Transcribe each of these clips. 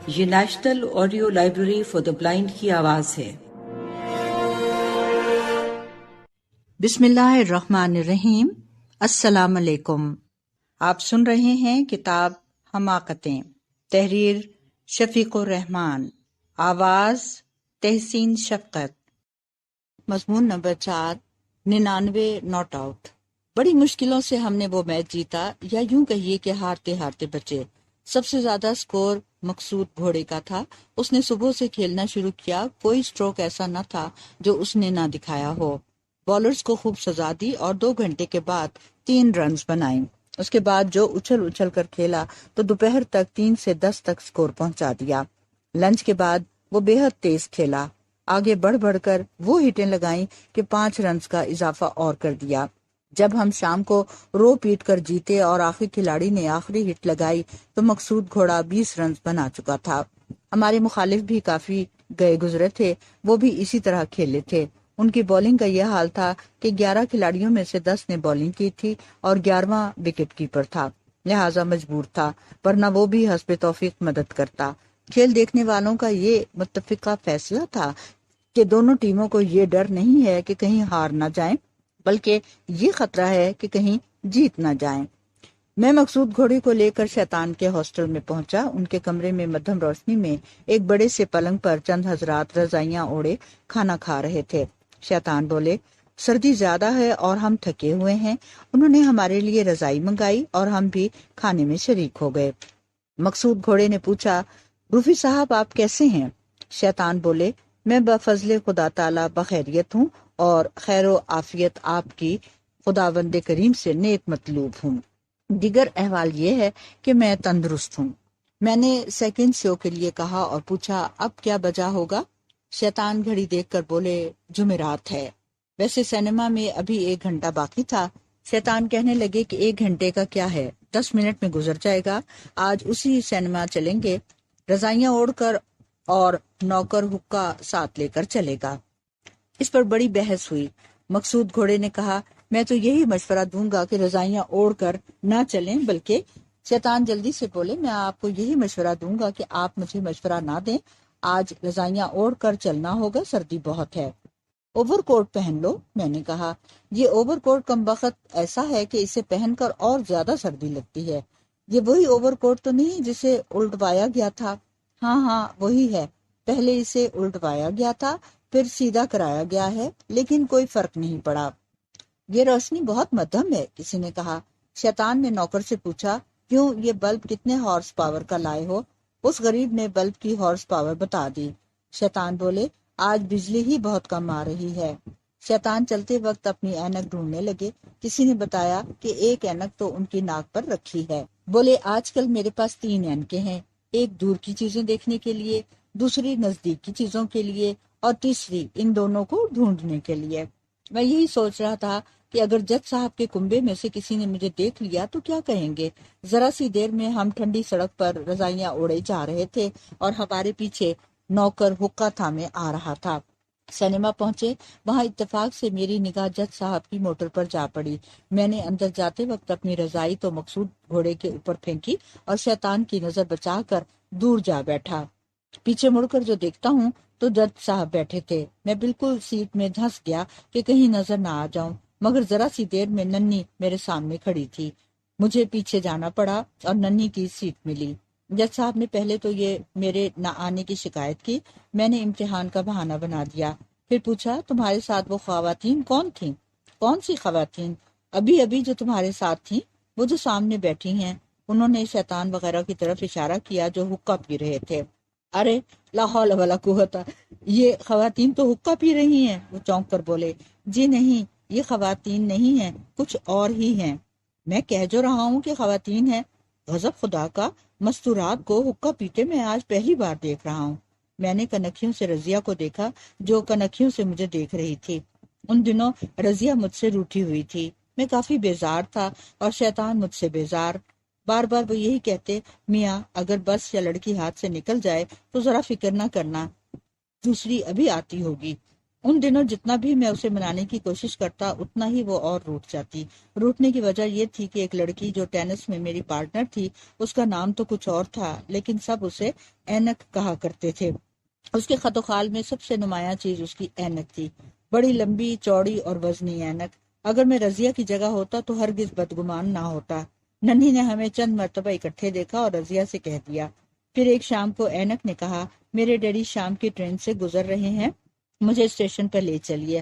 یہ national audio library for the blind کی آواز ہے۔ بسم اللہ الرحمن الرحیم۔ السلام علیکم۔ آپ سن رہے ہیں کتاب حماقتیں، تحریر شفیق الرحمان، آواز تحسین شفقت۔ مضمون نمبر 4، 99 ناٹ آؤٹ۔ بڑی مشکلوں سے ہم نے وہ میچ جیتا، یا یوں کہیے کہ ہارتے ہارتے بچے۔ سب سے زیادہ سکور مقصود گھوڑے کا تھا۔ اس نے صبح سے کھیلنا شروع کیا، کوئی سٹروک ایسا نہ تھا جو اس نے نہ دکھایا ہو۔ بالرز کو خوب سزا دی اور 2 گھنٹے کے بعد 3 رنز بنائے۔ اس کے بعد جو اچھل اچھل کر کھیلا تو دوپہر تک 3 سے 10 تک سکور پہنچا دیا۔ لنچ کے بعد وہ بے حد تیز کھیلا، آگے بڑھ بڑھ کر وہ ہٹیں لگائیں کہ 5 رنز کا اضافہ اور کر دیا۔ جب ہم شام کو رو پیٹ کر جیتے اور آخری کھلاڑی نے آخری ہٹ لگائی تو مقصود گھوڑا 20 رنز بنا چکا تھا۔ ہمارے مخالف بھی کافی گئے گزرے تھے، وہ بھی اسی طرح کھیلے تھے۔ ان کی بولنگ کا یہ حال تھا کہ 11 کھلاڑیوں میں سے 10 نے بولنگ کی تھی اور 11واں وکٹ کیپر تھا، لہٰذا مجبور تھا، ورنہ وہ بھی حسب توفیق مدد کرتا۔ کھیل دیکھنے والوں کا یہ متفقہ فیصلہ تھا کہ دونوں ٹیموں کو یہ ڈر نہیں ہے کہ کہیں ہار نہ جائیں، بلکہ یہ خطرہ ہے کہ کہیں جیت نہ جائیں۔ میں مقصود گھوڑے کو لے کر شیطان کے ہاسٹل میں پہنچا۔ ان کے کمرے میں مدھم روشنی میں ایک بڑے سے پلنگ پر چند حضرات رضائیاں اوڑے کھانا کھا رہے تھے۔ شیطان بولے، سردی زیادہ ہے اور ہم تھکے ہوئے ہیں۔ انہوں نے ہمارے لیے رضائی منگائی اور ہم بھی کھانے میں شریک ہو گئے۔ مقصود گھوڑے نے پوچھا، روفی صاحب آپ کیسے ہیں؟ شیطان بولے، میں بفضل خدا تعالی بخیریت ہوں اور خیر و عافیت آپ کی خداوند کریم سے نیک مطلوب ہوں۔ دیگر احوال یہ ہے کہ میں تندرست ہوں۔ میں نے سیکنڈ شو کے لیے کہا اور پوچھا، اب کیا بجا ہوگا؟ شیطان گھڑی دیکھ کر بولے، جمعرات ہے۔ ویسے سینما میں ابھی 1 گھنٹہ باقی تھا۔ شیطان کہنے لگے کہ 1 گھنٹے کا کیا ہے، 10 منٹ میں گزر جائے گا۔ آج اسی سینما چلیں گے، رضائیاں اوڑھ کر اور نوکر حقہ ساتھ لے کر چلے گا۔ اس پر بڑی بحث ہوئی۔ مقصود گھوڑے نے کہا، میں تو یہی مشورہ دوں گا کہ رضائیاں اوڑھ کر نہ چلیں، بلکہ شیطان جلدی سے بولے، میں آپ کو یہی مشورہ دوں گا کہ آپ مجھے مشورہ نہ دیں، آج رضائیاں اوڑھ کر چلنا ہوگا، سردی بہت ہے۔ اوور کوٹ پہن لو، میں نے کہا۔ یہ اوور کوٹ کم بخت ایسا ہے کہ اسے پہن کر اور زیادہ سردی لگتی ہے۔ یہ وہی اوور کوٹ تو نہیں جسے الٹوایا گیا تھا؟ ہاں وہی ہے، پہلے اسے الٹوایا گیا تھا، پھر سیدھا کرایا گیا ہے، لیکن کوئی فرق نہیں پڑا۔ یہ روشنی بہت مدھم ہے، کسی نے کہا۔ شیطان نے نوکر سے پوچھا، کیوں، یہ بلب کتنے ہارس پاور کا لائے ہو؟ اس غریب نے بلب کی ہارس پاور بتا دی۔ شیطان بولے، آج بجلی ہی بہت کم آ رہی ہے۔ شیطان چلتے وقت اپنی اینک ڈھونڈنے لگے۔ کسی نے بتایا کہ ایک اینک تو ان کی ناک پر رکھی ہے۔ بولے، آج کل میرے پاس 3 اینکیں ہیں، ایک دور کی چیزیں دیکھنے کے لیے، دوسری نزدیک کی چیزوں کے لیے، اور تیسری ان دونوں کو ڈھونڈنے کے لیے۔ میں یہی سوچ رہا تھا کہ اگر جج صاحب کے کنبے میں سے کسی نے مجھے دیکھ لیا تو کیا کہیں گے۔ ذرا سی دیر میں ہم ٹھنڈی سڑک پر رضائیاں اوڑے جا رہے تھے اور ہمارے پیچھے نوکر حقہ تھامے آ رہا تھا۔ سینما پہنچے، وہاں اتفاق سے میری نگاہ جج صاحب کی موٹر پر جا پڑی۔ میں نے اندر جاتے وقت اپنی رضائی تو مقصود گھوڑے کے اوپر پھینکی اور شیطان کی نظر بچا کر دور جا بیٹھا۔ پیچھے مڑ کر جو دیکھتا ہوں تو جج صاحب بیٹھے تھے۔ میں بالکل سیٹ میں دھنس گیا کہ کہیں نظر نہ آ جاؤں، مگر ذرا سی دیر میں ننھی میرے سامنے کھڑی تھی۔ مجھے پیچھے جانا پڑا اور ننھی کی سیٹ ملی۔ جج صاحب نے پہلے تو یہ میرے نہ آنے کی شکایت کی، میں نے امتحان کا بہانہ بنا دیا۔ پھر پوچھا، تمہارے ساتھ وہ خواتین کون تھیں؟ کون سی خواتین؟ ابھی جو تمہارے ساتھ تھیں، وہ جو سامنے بیٹھی ہیں۔ انہوں نے شیطان وغیرہ کی طرف اشارہ کیا جو حقہ پی رہے تھے۔ ارے لا حول ولا قوت، یہ خواتین تو حقہ پی رہی ہیں، وہ چونک کر بولے۔ جی نہیں، یہ خواتین نہیں ہیں، کچھ اور ہی ہیں۔ میں کہہ جو رہا ہوں کہ خواتین ہیں۔ غضب خدا کا، مستورات کو حقہ پیتے میں آج پہلی بار دیکھ رہا ہوں۔ میں نے کنکھیوں سے رضیہ کو دیکھا جو کنکھیوں سے مجھے دیکھ رہی تھی۔ ان دنوں رضیہ مجھ سے روٹھی ہوئی تھی، میں کافی بیزار تھا اور شیطان مجھ سے بیزار۔ بار بار وہ یہی کہتے، میاں اگر بس یا لڑکی ہاتھ سے نکل جائے تو ذرا فکر نہ کرنا، دوسری ابھی آتی ہوگی۔ ان دنوں جتنا بھی میں اسے منانے کی کوشش کرتا اتنا ہی وہ اور روٹھ جاتی۔ روٹنے کی وجہ یہ تھی کہ ایک لڑکی جو ٹینس میں میری پارٹنر تھی، اس کا نام تو کچھ اور تھا لیکن سب اسے اینک کہا کرتے تھے۔ اس کے خط و خال میں سب سے نمایاں چیز اس کی اینک تھی، بڑی لمبی چوڑی اور وزنی اینک۔ اگر میں رضیہ کی جگہ ہوتا تو ہرگز بدگمان نہ ہوتا۔ ننھی نے ہمیں چند مرتبہ اکٹھے دیکھا اور رضیہ سے کہہ دیا۔ پھر ایک شام کو اینک نے کہا، میرے ڈیڈی شام کی ٹرین سے گزر رہے ہیں، مجھے اسٹیشن پر لے چلیے۔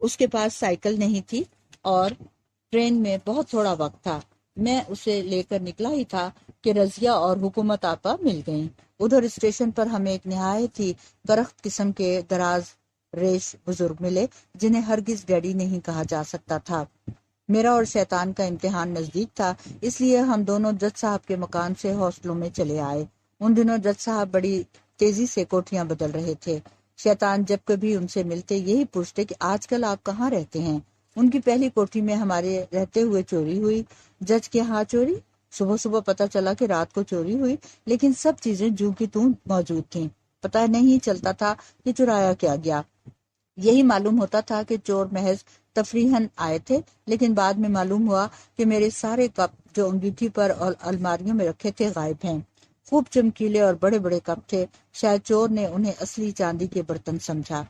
اس کے پاس سائیکل نہیں تھی اور ٹرین میں بہت تھوڑا وقت تھا۔ میں اسے لے کر نکلا ہی تھا کہ رضیہ اور حکومت آپا مل گئیں۔ ادھر اسٹیشن پر ہمیں ایک نہایت ہی درخت قسم کے دراز ریش بزرگ ملے جنہیں ہرگز ڈیڈی نہیں کہا جا سکتا تھا۔ میرا اور شیطان کا امتحان نزدیک تھا، اس لیے ہم دونوں جج صاحب کے مکان سے ہاسٹلوں میں چلے آئے۔ ان دنوں جج صاحب بڑی تیزی سے کوٹھیاں بدل رہے تھے۔ شیطان جب کبھی ان سے ملتے یہی پوچھتے کہ آج کل آپ کہاں رہتے ہیں۔ ان کی پہلی کوٹھی میں ہمارے رہتے ہوئے چوری ہوئی۔ جج کے ہاں چوری؟ صبح صبح پتہ چلا کہ رات کو چوری ہوئی، لیکن سب چیزیں جوں کی توں موجود تھیں۔ پتہ نہیں چلتا تھا کہ چرایا کیا گیا۔ یہی معلوم ہوتا تھا کہ چور محض تفریحاً آئے تھے، لیکن بعد میں معلوم ہوا کہ میرے سارے کپ جو انگیٹھی پر اور الماریوں میں رکھے تھے غائب ہیں۔ خوب چمکیلے اور بڑے بڑے کپ تھے، شاید چور نے انہیں اصلی چاندی کے برتن سمجھا۔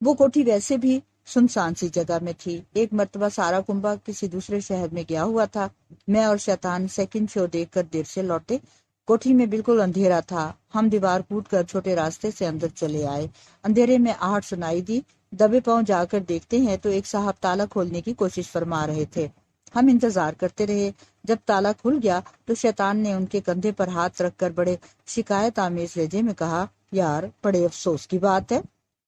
وہ کوٹھی ویسے بھی سنسان سی جگہ میں تھی۔ ایک مرتبہ سارا کنبہ کسی دوسرے شہر میں گیا ہوا تھا۔ میں اور شیطان سیکنڈ شو دیکھ کر دیر سے لوٹے۔ کوٹھی میں بالکل اندھیرا تھا۔ ہم دیوار کوٹ کر چھوٹے راستے سے اندر چلے آئے۔ اندھیرے میں آہٹ سنائی دی۔ دبے پاؤں جا کر دیکھتے ہیں تو ایک صاحب تالا کھولنے کی کوشش فرما رہے تھے۔ ہم انتظار کرتے رہے۔ جب تالا کھل گیا تو شیطان نے ان کے کندھے پر ہاتھ رکھ کر بڑے شکایت آمیز لہجے میں کہا، یار بڑے افسوس کی بات ہے۔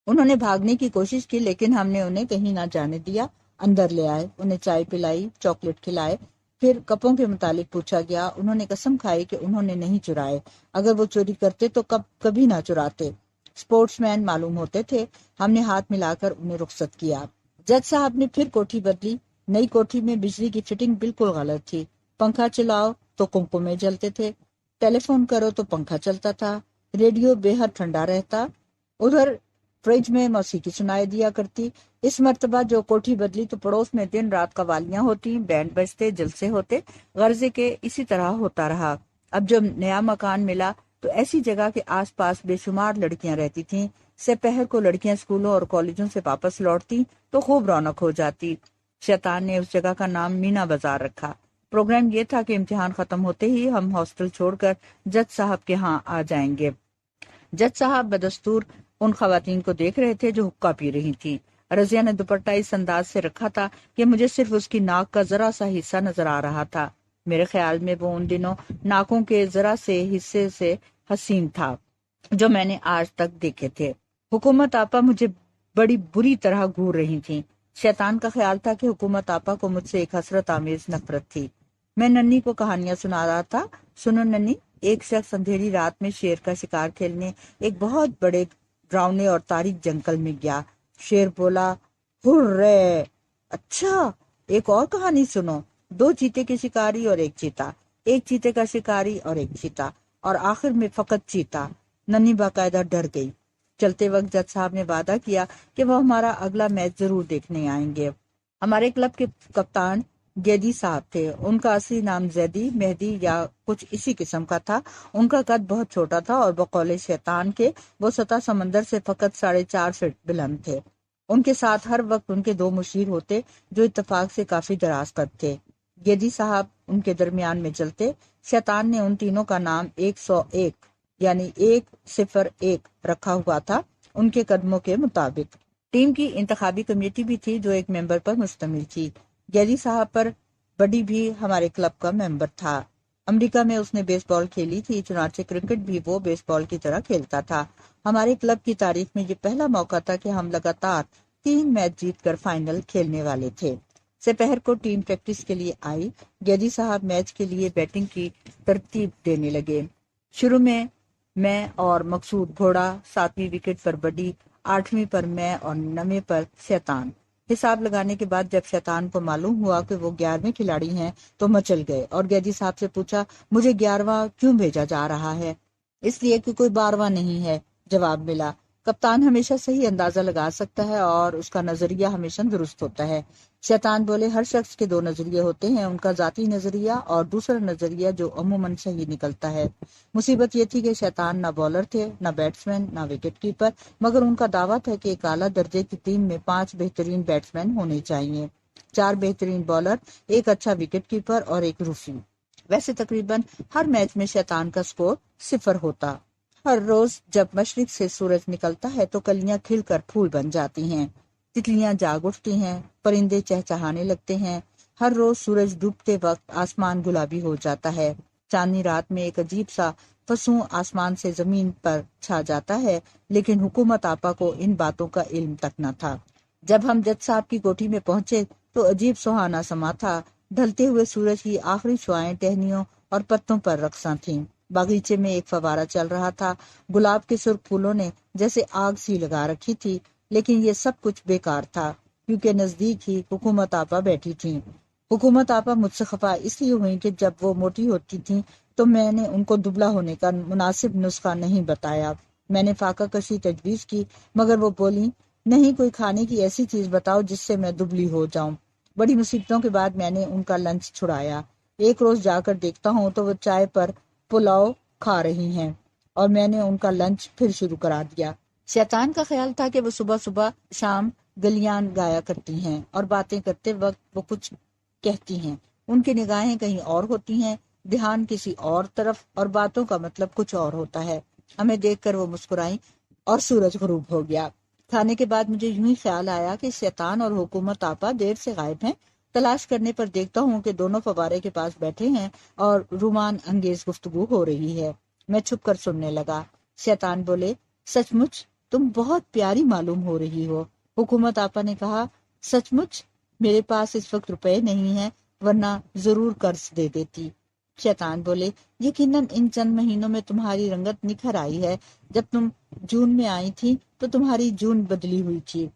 انہوں نے بھاگنے کی کوشش کی لیکن ہم نے انہیں کہیں نہ جانے دیا۔ اندر لے آئے، انہیں چائے پلائی، چاکلیٹ کھلائے۔ پھر کپوں کے متعلق پوچھا گیا۔ انہوں نے قسم کھائی کہ انہوں نے نہیں چرائے، اگر وہ چوری کرتے تو کبھی نہ چراتے۔ سپورٹس مین معلوم ہوتے تھے۔ ہم نے ہاتھ ملا کر انہیں رخصت کیا۔ جج صاحب نے پھر کوٹھی بدلی۔ نئی کوٹھی میں بجلی کی فٹنگ بالکل غلط تھی۔ پنکھا چلاؤ تو کمکمے جلتے تھے، ٹیلی فون کرو تو پنکھا چلتا تھا، ریڈیو بے حد ٹھنڈا رہتا، ادھر فریج میں موسیقی سنائی دیا کرتی۔ اس مرتبہ جو کوٹھی بدلی تو پڑوس میں دن رات قوالیاں ہوتی، بینڈ بجتے، جلسے ہوتے، غرضے کے اسی طرح ہوتا رہا۔ اب جب نیا مکان ملا تو ایسی جگہ کے آس پاس بے شمار لڑکیاں رہتی تھیں۔ سپہر کو لڑکیاں اسکولوں اور کالجوں سے واپس لوٹتی تو خوب رونق ہو جاتی۔ شیطان نے اس جگہ کا نام مینا بازار رکھا۔ پروگرام یہ تھا کہ امتحان ختم ہوتے ہی ہم ہاسٹل چھوڑ کر جج صاحب کے ہاں آ جائیں گے۔ جج صاحب بدستور ان خواتین کو دیکھ رہے تھے جو حقہ پی رہی تھی۔ رضیہ نے دوپٹہ اس انداز سے رکھا تھا کہ مجھے صرف اس کی ناک کا ذرا سا حصہ نظر آ رہا تھا۔ میرے خیال میں وہ ان دنوں ناکوں کے ذرا سے حصے سے حسین تھا جو میں نے آج تک دیکھے تھے۔ حکومت آپا مجھے بڑی بری طرح گھور رہی تھیں۔ شیطان کا خیال تھا کہ حکومت آپا کو مجھ سے ایک حسرت آمیز نفرت تھی۔ میں ننھی کو کہانیاں سنا رہا تھا۔ سنو ننھی، ایک شخص اندھیری رات میں شیر کا شکار کھیلنے ایک بہت بڑے ڈراؤنے اور تاریک جنگل میں گیا۔ شیر بولا، ہرے! اچھا، ایک اور کہانی سنو۔ 2 چیتے کے شکاری اور ایک چیتا، ایک چیتے کا شکاری اور ایک چیتا، اور آخر میں فقط چیتا۔ ننھی باقاعدہ ڈر گئی۔ چلتے وقت جج صاحب نے وعدہ کیا کہ وہ ہمارا اگلا میچ ضرور دیکھنے آئیں گے۔ ہمارے کلب کے کپتان گیدی صاحب تھے۔ ان کا اصلی نام زیدی مہدی یا کچھ اسی قسم کا تھا۔ ان کا قد بہت چھوٹا تھا اور بقول شیطان کے وہ سطح سمندر سے فقط 4.5 فٹ بلند تھے۔ ان کے ساتھ ہر وقت ان کے 2 مشیر ہوتے جو اتفاق سے کافی دراز قد تھے۔ گیدی صاحب ان کے درمیان میں چلتے۔ شیطان نے ان تینوں کا نام 101 یعنی 101 رکھا ہوا تھا ان کے قدموں کے مطابق۔ ٹیم کی انتخابی کمیٹی بھی تھی جو ایک ممبر پر مشتمل تھی۔ گیدی صاحب پر بڈی بھی ہمارے کلب کا ممبر تھا۔ امریکہ میں اس نے بیس بال کھیلی تھی، چنانچہ کرکٹ بھی وہ بیس بال کی طرح کھیلتا تھا۔ ہمارے کلب کی تاریخ میں یہ پہلا موقع تھا کہ ہم لگاتار 3 میچ جیت کر فائنل کھیلنے والے تھے۔ سپہر کو ٹیم پریکٹس کے لیے آئی۔ گیدی صاحب میچ کے لیے بیٹنگ کی ترتیب دینے لگے۔ شروع میں اور مقصود گھوڑا، 7ویں وکٹ پر بڈی، 8ویں پر میں اور 9ویں پر شیطان۔ حساب لگانے کے بعد جب شیطان کو معلوم ہوا کہ وہ 11ویں کھلاڑی ہیں تو مچل گئے اور گیدی صاحب سے پوچھا، مجھے 11واں کیوں بھیجا جا رہا ہے؟ اس لیے کہ کوئی 12واں نہیں ہے، جواب ملا۔ کپتان ہمیشہ صحیح اندازہ لگا سکتا ہے اور اس کا نظریہ ہمیشہ درست ہوتا ہے۔ شیطان بولے، ہر شخص کے دو نظریے ہوتے ہیں، ان کا ذاتی نظریہ اور دوسرا نظریہ جو عموماً صحیح نکلتا ہے۔ مصیبت یہ تھی کہ شیطان نہ بولر تھے، نہ بیٹسمین، نہ وکٹ کیپر، مگر ان کا دعویٰ تھا کہ ایک اعلیٰ درجے کی ٹیم میں 5 بہترین بیٹسمین ہونے چاہیے، 4 بہترین بالر، ایک اچھا وکٹ کیپر اور ایک روسی۔ ویسے تقریباً ہر میچ میں شیطان کا سکور 0 ہوتا۔ ہر روز جب مشرق سے سورج نکلتا ہے تو کلیاں کھل کر پھول بن جاتی ہیں، تتلیاں جاگ اٹھتی ہیں، پرندے چہچہانے لگتے ہیں۔ ہر روز سورج ڈوبتے وقت آسمان گلابی ہو جاتا ہے، چاندنی رات میں ایک عجیب سا فسوں آسمان سے زمین پر چھا جاتا ہے، لیکن حکومت آپا کو ان باتوں کا علم تک نہ تھا۔ جب ہم جج صاحب کی کوٹھی میں پہنچے تو عجیب سہانا سما تھا۔ ڈھلتے ہوئے سورج کی آخری شعائیں ٹہنیوں اور پتوں پر رقصاں تھیں۔ باغیچے میں ایک فوارہ چل رہا تھا، گلاب کے سرخ پھولوں نے جیسے آگ سی لگا رکھی تھی، لیکن یہ سب کچھ بیکار تھا کیونکہ نزدیک ہی حکومت آپا بیٹھی تھیں۔ حکومت آپا مجھ سے خفا اس لیے ہوئی کہ جب وہ موٹی ہوتی تھیں تو میں نے ان کو دبلا ہونے کا مناسب نسخہ نہیں بتایا۔ میں نے فاقہ کشی تجویز کی مگر وہ بولی، نہیں، کوئی کھانے کی ایسی چیز بتاؤ جس سے میں دبلی ہو جاؤں۔ بڑی مصیبتوں کے بعد میں نے ان کا لنچ چھڑایا۔ ایک روز جا کر دیکھتا ہوں تو وہ چائے پر پلاؤ کھا رہی ہیں اور میں نے ان کا لنچ پھر شروع کرا دیا۔ شیطان کا خیال تھا کہ وہ صبح صبح شام گلیان گایا کرتی ہیں اور باتیں کرتے وقت وہ کچھ کہتی ہیں، ان کی نگاہیں کہیں اور ہوتی ہیں، دھیان کسی اور طرف، اور باتوں کا مطلب کچھ اور ہوتا ہے۔ ہمیں دیکھ کر وہ مسکرائیں اور سورج غروب ہو گیا۔ کھانے کے بعد مجھے یوں ہی خیال آیا کہ شیطان اور حکومت آپا دیر سے غائب ہیں۔ تلاش کرنے پر دیکھتا ہوں کہ دونوں فوارے کے پاس بیٹھے ہیں اور رومان انگیز گفتگو ہو رہی ہے۔ میں چھپ کر سننے لگا۔ شیطان بولے، سچ مچ تم بہت پیاری معلوم ہو رہی ہو۔ حکومت آپا نے کہا، سچ مچ میرے پاس اس وقت روپے نہیں ہیں ورنہ ضرور قرض دے دیتی۔ شیطان بولے، یقیناً ان چند مہینوں میں تمہاری رنگت نکھر آئی ہے۔ جب تم جون میں آئی تھی تو تمہاری جون بدلی ہوئی تھی۔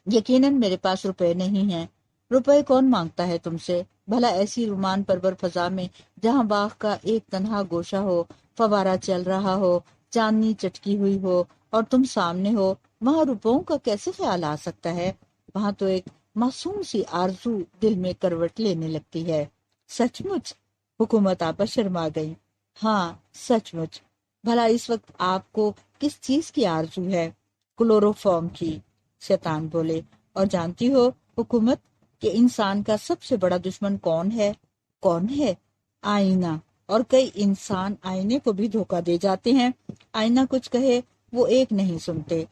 یقیناً میرے پاس روپے نہیں ہیں۔ روپے کون مانگتا ہے تم سے؟ بھلا ایسی رومان پرور فضا میں جہاں باغ کا ایک تنہا گوشہ ہو، فوارہ چل رہا ہو، چاندنی چٹکی ہوئی ہو اور تم سامنے ہو، وہاں روپوں کا کیسے خیال آ سکتا ہے؟ وہاں تو ایک معصوم سی آرزو دل میں کروٹ لینے لگتی ہے۔ سچ مچ؟ حکومت آپا شرما گئی۔ ہاں سچ مچ۔ بھلا اس وقت آپ کو کس چیز کی آرزو ہے؟ کلوروفارم کی۔ شیطان بولے، اور جانتی ہو حکومت کہ انسان کا سب سے بڑا دشمن کون ہے؟ کون ہے؟ آئینہ۔ اور کئی انسان آئینے کو بھی دھوکہ دے جاتے ہیں۔ آئینہ کچھ کہے وہ ایک نہیں سنتے،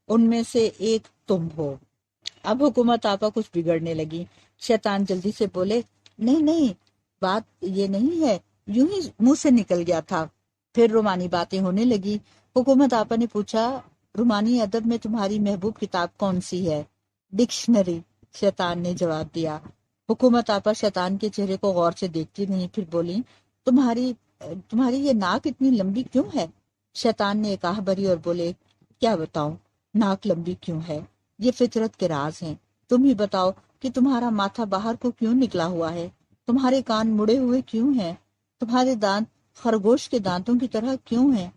ان میں سے ایک تم ہو۔ اب حکومت آپا کچھ بگڑنے لگی۔ شیطان جلدی سے بولے، نہیں نہیں، بات یہ نہیں ہے، یوں ہی منہ سے نکل گیا تھا۔ پھر رومانی باتیں ہونے لگی۔ حکومت آپا نے پوچھا، رومانی ادب میں تمہاری محبوب کتاب کون سی ہے؟ ڈکشنری، شیطان نے جواب دیا۔ حکومت آپا شیطان کے چہرے کو غور سے دیکھتی نہیں، پھر بولی، تمہاری یہ ناک اتنی لمبی کیوں ہے؟ شیطان نے ایک آہ بھری اور بولے، کیا بتاؤں ناک لمبی کیوں ہے؟ یہ فطرت کے راز ہیں۔ تم ہی بتاؤ کہ تمہارا ماتھا باہر کو کیوں نکلا ہوا ہے؟ تمہارے کان مڑے ہوئے کیوں ہیں؟ تمہارے دانت خرگوش کے دانتوں کی طرح کیوں ہیں؟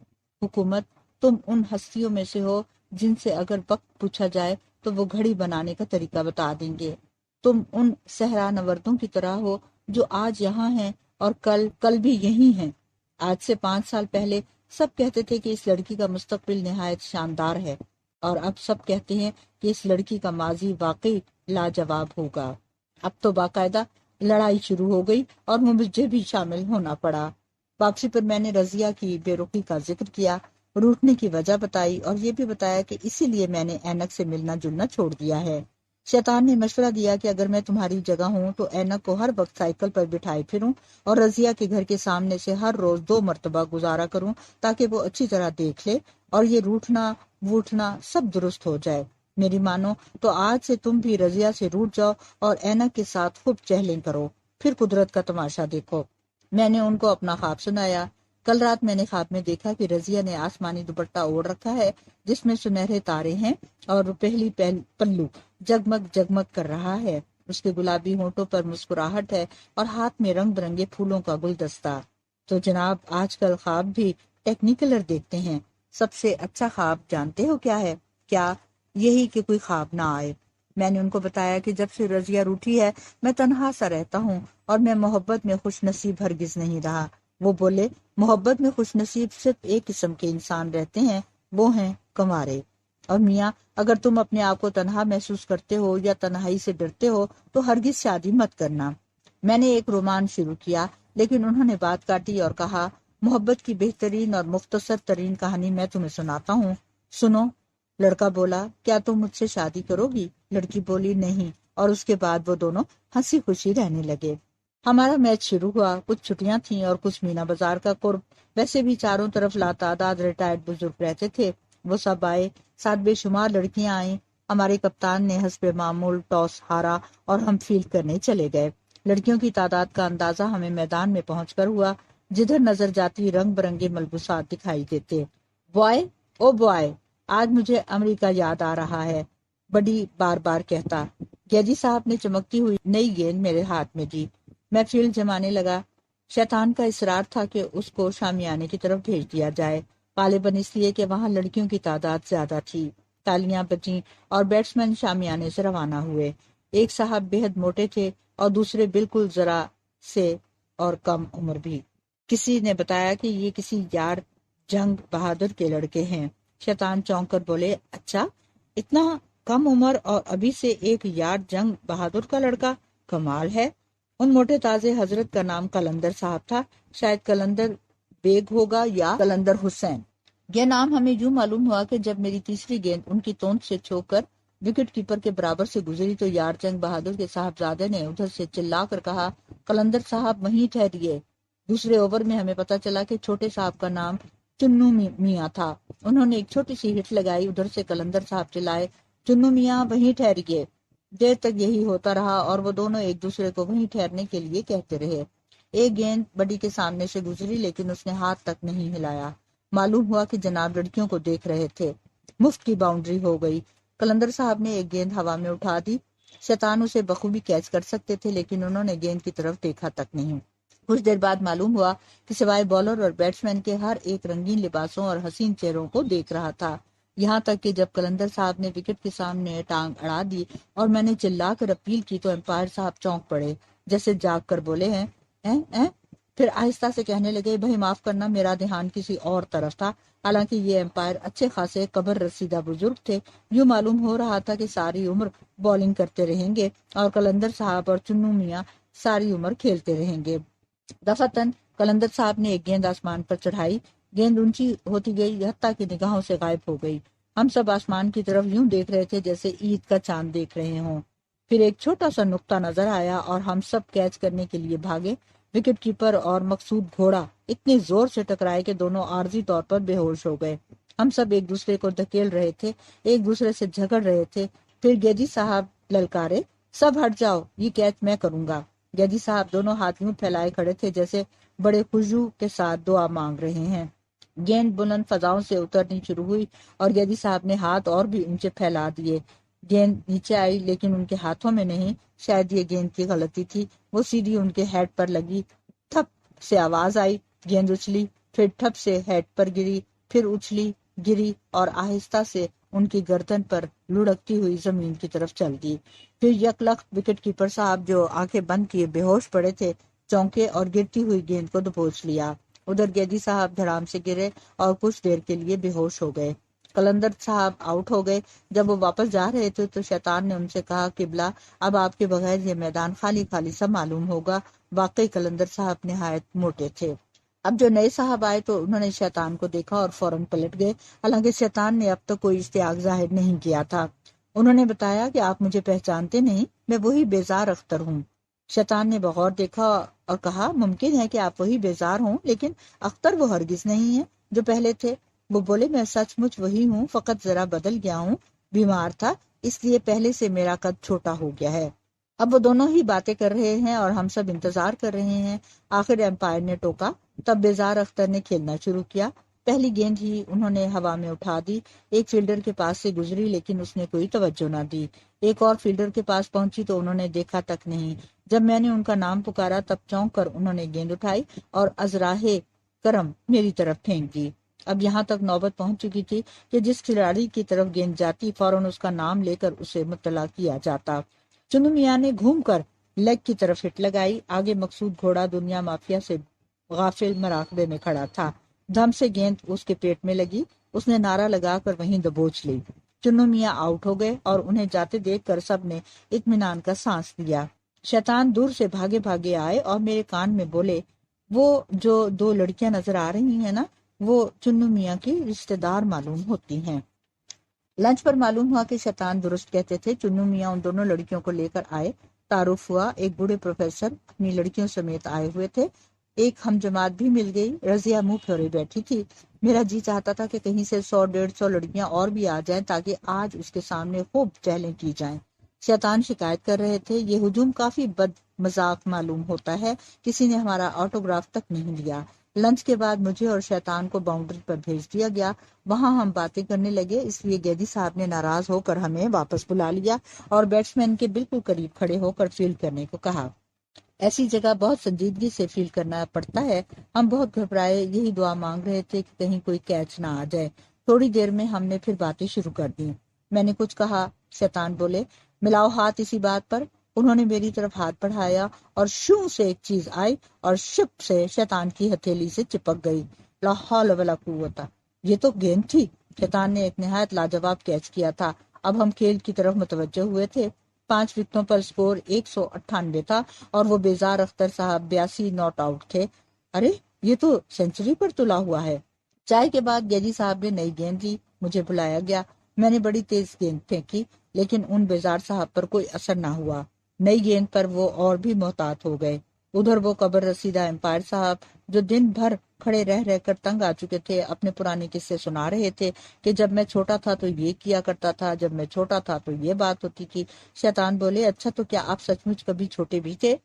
حکومت، تم ان ہستیوں میں سے ہو جن سے اگر وقت پوچھا جائے تو وہ گھڑی بنانے کا طریقہ بتا دیں گے۔ تم ان صحرا نوردوں کی طرح ہو جو آج یہاں ہیں اور کل بھی یہی ہیں۔ آج سے 5 سال پہلے سب کہتے تھے کہ اس لڑکی کا مستقبل نہایت شاندار ہے، اور اب سب کہتے ہیں کہ اس لڑکی کا ماضی واقعی لاجواب ہوگا۔ اب تو باقاعدہ لڑائی شروع ہو گئی اور مجھے بھی شامل ہونا پڑا۔ واپسی پر میں نے رضیہ کی بے رخی کا ذکر کیا، روٹنے کی وجہ بتائی اور یہ بھی بتایا کہ اسی لیے میں نے اینک سے ملنا جلنا چھوڑ دیا ہے۔ شیطان نے مشورہ دیا کہ اگر میں تمہاری جگہ ہوں تو اینک کو ہر وقت سائیکل پر بٹھائے پھروں اور رضیہ کے گھر کے سامنے سے ہر روز 2 مرتبہ گزارا کروں تاکہ وہ اچھی طرح دیکھ لے اور یہ روٹنا ووٹنا سب درست ہو جائے۔ میری مانو تو آج سے تم بھی رضیہ سے روٹ جاؤ اور اینک کے ساتھ خوب چہلیں کرو، پھر قدرت کا تماشا دیکھو۔ میں نے ان کو اپنا خواب سنایا۔ کل رات میں نے خواب میں دیکھا کہ رضیہ نے آسمانی دوپٹہ اوڑھ رکھا ہے جس میں سنہرے تارے ہیں اور پہلی پلو جگمگ جگمگ کر رہا ہے۔ اس کے گلابی ہونٹوں پر مسکراہٹ ہے اور ہاتھ میں رنگ برنگے پھولوں کا گلدستہ۔ تو جناب آج کل خواب بھی ٹیکنیکلر دیکھتے ہیں۔ سب سے اچھا خواب جانتے ہو کیا ہے؟ کیا یہی کہ کوئی خواب نہ آئے؟ میں نے ان کو بتایا کہ جب سے رضیہ روٹھی ہے میں تنہا سا رہتا ہوں اور میں محبت میں خوش نصیب ہرگز نہیں رہا۔ وہ بولے، محبت میں خوش نصیب صرف ایک قسم کے انسان رہتے ہیں، وہ ہیں کنوارے۔ اور میاں، اگر تم اپنے آپ کو تنہا محسوس کرتے ہو یا تنہائی سے ڈرتے ہو تو ہرگز شادی مت کرنا۔ میں نے ایک رومان شروع کیا، لیکن انہوں نے بات کاٹی اور کہا، محبت کی بہترین اور مختصر ترین کہانی میں تمہیں سناتا ہوں، سنو۔ لڑکا بولا، کیا تم مجھ سے شادی کرو گی؟ لڑکی بولی، نہیں، اور اس کے بعد وہ دونوں ہنسی خوشی رہنے لگے۔ ہمارا میچ شروع ہوا۔ کچھ چھٹیاں تھیں اور کچھ مینا بازار کا قرب۔ ویسے بھی چاروں طرف لاتعداد ریٹائرڈ بزرگ رہتے تھے۔ وہ سب آئے، ساتھ بے شمار لڑکیاں آئیں۔ ہمارے کپتان نے حسب معمول ٹاس ہارا اور ہم فیلڈ کرنے چلے گئے۔ لڑکیوں کی تعداد کا اندازہ ہمیں میدان میں پہنچ کر ہوا۔ جدھر نظر جاتی رنگ برنگے ملبوسات دکھائی دیتے۔ بوائے، او بوائے، آج مجھے امریکہ یاد آ رہا ہے، بڑی بار بار کہتا۔ گیجی صاحب نے چمکتی ہوئی نئی گیند میرے ہاتھ میں دی۔ میں فیلڈ جمانے لگا۔ شیطان کا اصرار تھا کہ اس کو شامیانے کی طرف بھیج دیا جائے، غالباً اس لیے کہ وہاں لڑکیوں کی تعداد زیادہ تھی۔ تالیاں بجیں اور بیٹسمین شامیانے سے روانہ ہوئے۔ ایک صاحب بےحد موٹے تھے اور دوسرے بالکل ذرا سے اور کم عمر بھی۔ کسی نے بتایا کہ یہ کسی یار جنگ بہادر کے لڑکے ہیں۔ شیطان چونک کر بولے، اچھا، اتنا کم عمر اور ابھی سے ایک یار جنگ بہادر کا لڑکا، کمال ہے۔ ان موٹے تازے حضرت کا نام قلندر صاحب تھا، شاید قلندر بیگ ہوگا یا قلندر حسین۔ یہ نام ہمیں یوں معلوم ہوا کہ جب میری تیسری گیند ان کی تونچ سے چھو کر وکٹ کیپر کے برابر سے گزری تو یار جنگ بہادر کے صاحبزادے نے ادھر سے چلا کر کہا، قلندر صاحب وہیں ٹھہریے۔ دوسرے اوور میں ہمیں پتا چلا کہ چھوٹے صاحب کا نام چنو میاں تھا۔ انہوں نے ایک چھوٹی سی ہٹ لگائی، ادھر سے قلندر صاحب چلائے، چنو میاں وہیں ٹھہریے۔ دیر تک یہی ہوتا رہا اور وہ دونوں ایک دوسرے کو وہیں ٹھہرنے کے لیے کہتے رہے۔ ایک گیند بڈی کے سامنے سے گزری لیکن اس نے ہاتھ تک نہیں ہلایا۔ معلوم ہوا کہ جناب لڑکیوں کو دیکھ رہے تھے۔ مفت کی باؤنڈری ہو گئی۔ قلندر صاحب نے ایک گیند ہوا میں اٹھا دی۔ شیطان اسے بخوبی کیچ کر سکتے تھے لیکن انہوں نے گیند کی طرف دیکھا تک نہیں۔ کچھ دیر بعد معلوم ہوا کہ سوائے بالر اور بیٹسمین کے ہر ایک رنگین لباسوں اور حسین چہروں کو دیکھ رہا تھا، یہاں تک کہ جب قلندر صاحب نے وکٹ کے سامنے ٹانگ اڑا دی اور میں نے چلا کر اپیل کی تو امپائر صاحب چونک پڑے، جیسے جاگ کر بولے ہیں پھر آہستہ سے کہنے لگے، بھائی معاف کرنا، میرا دھیان کسی اور طرف تھا۔ حالانکہ یہ امپائر اچھے خاصے قبر رسیدہ بزرگ تھے۔ یوں معلوم ہو رہا تھا کہ ساری عمر بولنگ کرتے رہیں گے اور قلندر صاحب اور چنو میاں ساری عمر کھیلتے رہیں گے۔ دفعتاً قلندر صاحب نے ایک گیند آسمان پر چڑھائی، گیند اونچی ہوتی گئی حتیٰ کہ نگاہوں سے غائب ہو گئی۔ ہم سب آسمان کی طرف یوں دیکھ رہے تھے جیسے عید کا چاند دیکھ رہے ہوں۔ پھر ایک چھوٹا سا نقطہ نظر آیا اور ہم سب کیچ کرنے کے لیے بھاگے۔ وکٹ کیپر اور مقصود گھوڑا اتنے زور سے ٹکرائے کہ دونوں عارضی طور پر بے ہوش ہو گئے۔ ہم سب ایک دوسرے کو دھکیل رہے تھے، ایک دوسرے سے جھگڑ رہے تھے۔ پھر گیجی صاحب للکارے، سب ہٹ جاؤ، یہ کیچ میں کروں گا۔ گیجی صاحب دونوں ہاتھ یوں پھیلائے کھڑے تھے جیسے بڑے خضوع کے ساتھ دعا مانگ رہے ہیں۔ گیند بلند فضاؤں سے اترنی شروع ہوئی اور گیجی صاحب نے ہاتھ اور بھی اونچے پھیلا دیے۔ گیند نیچے آئی لیکن ان کے ہاتھوں میں نہیں، شاید یہ گیند کی غلطی تھی، وہ سیدھی ان کے ہیڈ پر لگی۔ تھپ سے آواز آئی، گیند اچھلی، پھر ٹھپ سے ہیڈ پر گری، پھر اچھلی، گری اور آہستہ سے ان کی گردن پر لڑکتی ہوئی زمین کی طرف چل دی۔ پھر یک لخت وکٹ کیپر صاحب جو آنکھیں بند کیے بے ہوش پڑے تھے چونکے اور گرتی ہوئی گیند کو دبوچ لیا۔ ادھر گیجی صاحب دھڑام سے گرے اور کچھ دیر کے لیے بے ہوش ہو گئے۔ قلندر صاحب آؤٹ ہو گئے۔ جب وہ واپس جا رہے تھے تو شیطان نے ان سے کہا، قبلہ، اب آپ کے بغیر یہ میدان خالی خالی سا معلوم ہوگا۔ واقعی قلندر صاحب نہایت موٹے تھے۔ اب جو نئے صاحب آئے تو انہوں نے شیطان کو دیکھا اور فوراً پلٹ گئے، حالانکہ شیطان نے اب تک کوئی اشتیاق ظاہر نہیں کیا تھا۔ انہوں نے بتایا کہ آپ مجھے پہچانتے نہیں، میں وہی بیزار اختر ہوں۔ شیطان نے بغور دیکھا اور کہا، ممکن ہے کہ آپ وہی بیزار ہوں لیکن اختر وہ ہرگز نہیں ہیں جو پہلے تھے۔ وہ بولے، میں سچ مچ وہی ہوں، فقط ذرا بدل گیا ہوں، بیمار تھا اس لیے پہلے سے میرا قد چھوٹا ہو گیا ہے۔ اب وہ دونوں ہی باتیں کر رہے ہیں اور ہم سب انتظار کر رہے ہیں۔ آخر امپائر نے ٹوکا، تب بیزار اختر نے کھیلنا شروع کیا۔ پہلی گیند ہی انہوں نے ہوا میں اٹھا دی، ایک فیلڈر کے پاس سے گزری لیکن اس نے کوئی توجہ نہ دی۔ ایک اور فیلڈر کے پاس پہنچی تو انہوں نے دیکھا تک نہیں۔ جب میں نے ان کا نام پکارا تب چونک کر انہوں نے گیند اٹھائی اور ازراہ کرم میری طرف پھینک دی۔ اب یہاں تک نوبت پہنچ چکی تھی کہ جس کھلاڑی کی طرف گیند جاتی فوراً اس کا نام لے کر اسے مطلع کیا جاتا۔ چنو میاں نے گھوم کر لیگ کی طرف ہٹ لگائی۔ آگے مقصود گھوڑا دنیا مافیا سے غافل مراقبے میں کھڑا تھا۔ دم سے گیند اس کے پیٹ میں لگی، اس نے نعرہ لگا کر وہیں دبوچ لی۔ چنو میاں آؤٹ ہو گئے اور انہیں جاتے دیکھ کر سب نے اطمینان کا سانس لیا۔ شیطان دور سے بھاگے بھاگے آئے اور میرے کان میں بولے، وہ جو دو لڑکیاں نظر آ رہی ہیں نا، وہ چنو میاں کی رشتہ دار معلوم ہوتی ہیں۔ لنچ پر معلوم ہوا کہ شیطان درست کہتے تھے۔ چنو میاں ان دونوں لڑکیوں کو لے کر آئے۔ تعارف ہوا۔ ایک بوڑھے پروفیسر اپنی لڑکیوں سمیت آئے ہوئے تھے۔ ایک ہم جماعت بھی مل گئی۔ رضیہ منہ پھیرے بیٹھی تھی۔ میرا جی چاہتا تھا کہ کہیں سے 100-150 لڑکیاں اور بھی آ جائیں تاکہ آج اس کے سامنے خوب چہلیں کی جائیں۔ شیطان شکایت کر رہے تھے، یہ ہجوم کافی بد مذاق معلوم ہوتا ہے، کسی نے ہمارا آٹوگراف تک نہیں لیا۔ لنچ کے بعد مجھے اور شیطان کو باؤنڈری پر بھیج دیا گیا۔ وہاں ہم باتیں کرنے لگے، اس لیے گیدی صاحب نے ناراض ہو کر ہمیں واپس بلا لیا اور بیٹسمین کے بالکل قریب کھڑے ہو کر فیلڈ کرنے کو کہا۔ ایسی جگہ بہت سنجیدگی سے فیلڈ کرنا پڑتا ہے۔ ہم بہت گھبرائے، یہی دعا مانگ رہے تھے کہ کہیں کوئی کیچ نہ آ جائے۔ تھوڑی دیر میں ہم نے پھر باتیں شروع کر دی۔ میں نے کچھ کہا، شیطان بولے، ملاؤ ہاتھ اسی بات پر۔ انہوں نے میری طرف ہاتھ بڑھایا اور شوں سے ایک چیز آئی اور شپ سے شیطان کی ہتھیلی سے چپک گئی۔ لا حول ولا قوت، یہ تو گیند تھی۔ شیطان نے ایک نہایت لاجواب کیچ کیا تھا۔ اب ہم کھیل کی طرف متوجہ ہوئے تھے۔ 5 وکٹوں پر سکور 198 تھا اور وہ بیزار اختر صاحب 82 ناٹ آؤٹ تھے۔ ارے یہ تو سینچری پر تلا ہوا ہے۔ چائے کے بعد گیدی صاحب نے نئی گیند لی، مجھے بلایا گیا۔ میں نے بڑی تیز گیند پھینکی لیکن ان بیزار صاحب پر کوئی اثر نہ ہوا۔ نئی گیند پر وہ اور بھی محتاط ہو گئے۔ ادھر وہ قبر رسیدہ امپائر صاحب جو دن بھر کھڑے رہ رہ کر تنگ آ چکے تھے، اپنے پرانے قصے سنا رہے تھے کہ جب میں چھوٹا تھا تو یہ کیا کرتا تھا، جب میں چھوٹا تھا تو یہ بات ہوتی تھی۔ شیطان بولے، اچھا تو کیا آپ سچ مچ کبھی چھوٹے بھی تھے؟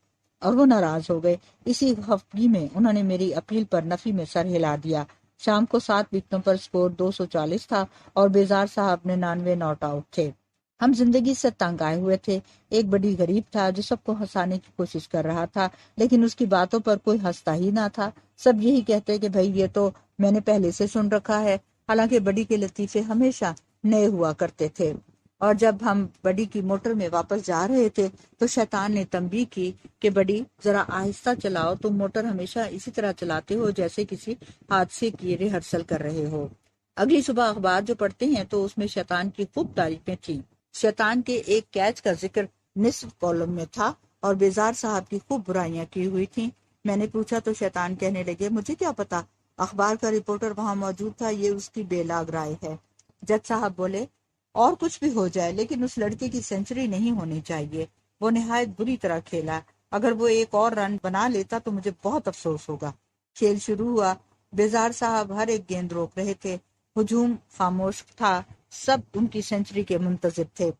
اور وہ ناراض ہو گئے۔ اسی خفگی میں انہوں نے میری اپیل پر نفی میں سر ہلا دیا۔ شام کو 7 وکٹوں پر سکور 240 تھا اور بیزار صاحب 99 ناٹ آؤٹ تھے۔ ہم زندگی سے تنگ آئے ہوئے تھے۔ ایک بڑی غریب تھا جو سب کو ہنسانے کی کوشش کر رہا تھا لیکن اس کی باتوں پر کوئی ہنستا ہی نہ تھا۔ سب یہی کہتے کہ بھئی یہ تو میں نے پہلے سے سن رکھا ہے، حالانکہ بڑی کے لطیفے ہمیشہ نئے ہوا کرتے تھے۔ اور جب ہم بڑی کی موٹر میں واپس جا رہے تھے تو شیطان نے تنبیہ کی کہ بڑی ذرا آہستہ چلاؤ، تم موٹر ہمیشہ اسی طرح چلاتے ہو جیسے کسی حادثے کی ریہرسل کر رہے ہو۔ اگلی صبح اخبار جو پڑھتے ہیں تو اس میں شیطان کی خوب تعریفیں تھیں۔ شیطان کے ایک کیچ کا ذکر نصف کالم میں تھا اور بیزار صاحب کی خوب برائیاں کی ہوئی تھیں۔ میں نے پوچھا تو شیطان کہنے لگے، مجھے کیا پتا، اخبار کا رپورٹر وہاں موجود تھا، یہ اس کی بے لاگ رائے ہے۔ جج صاحب بولے، اور کچھ بھی ہو جائے لیکن اس لڑکے کی سینچری نہیں ہونی چاہیے، وہ نہایت بری طرح کھیلا، اگر وہ ایک اور رن بنا لیتا تو مجھے بہت افسوس ہوگا۔ کھیل شروع ہوا۔ بیزار صاحب ہر ایک گیند روک رہے تھے، ہجوم خاموش تھا، سب ان کی سینچری کے منتظر تھے۔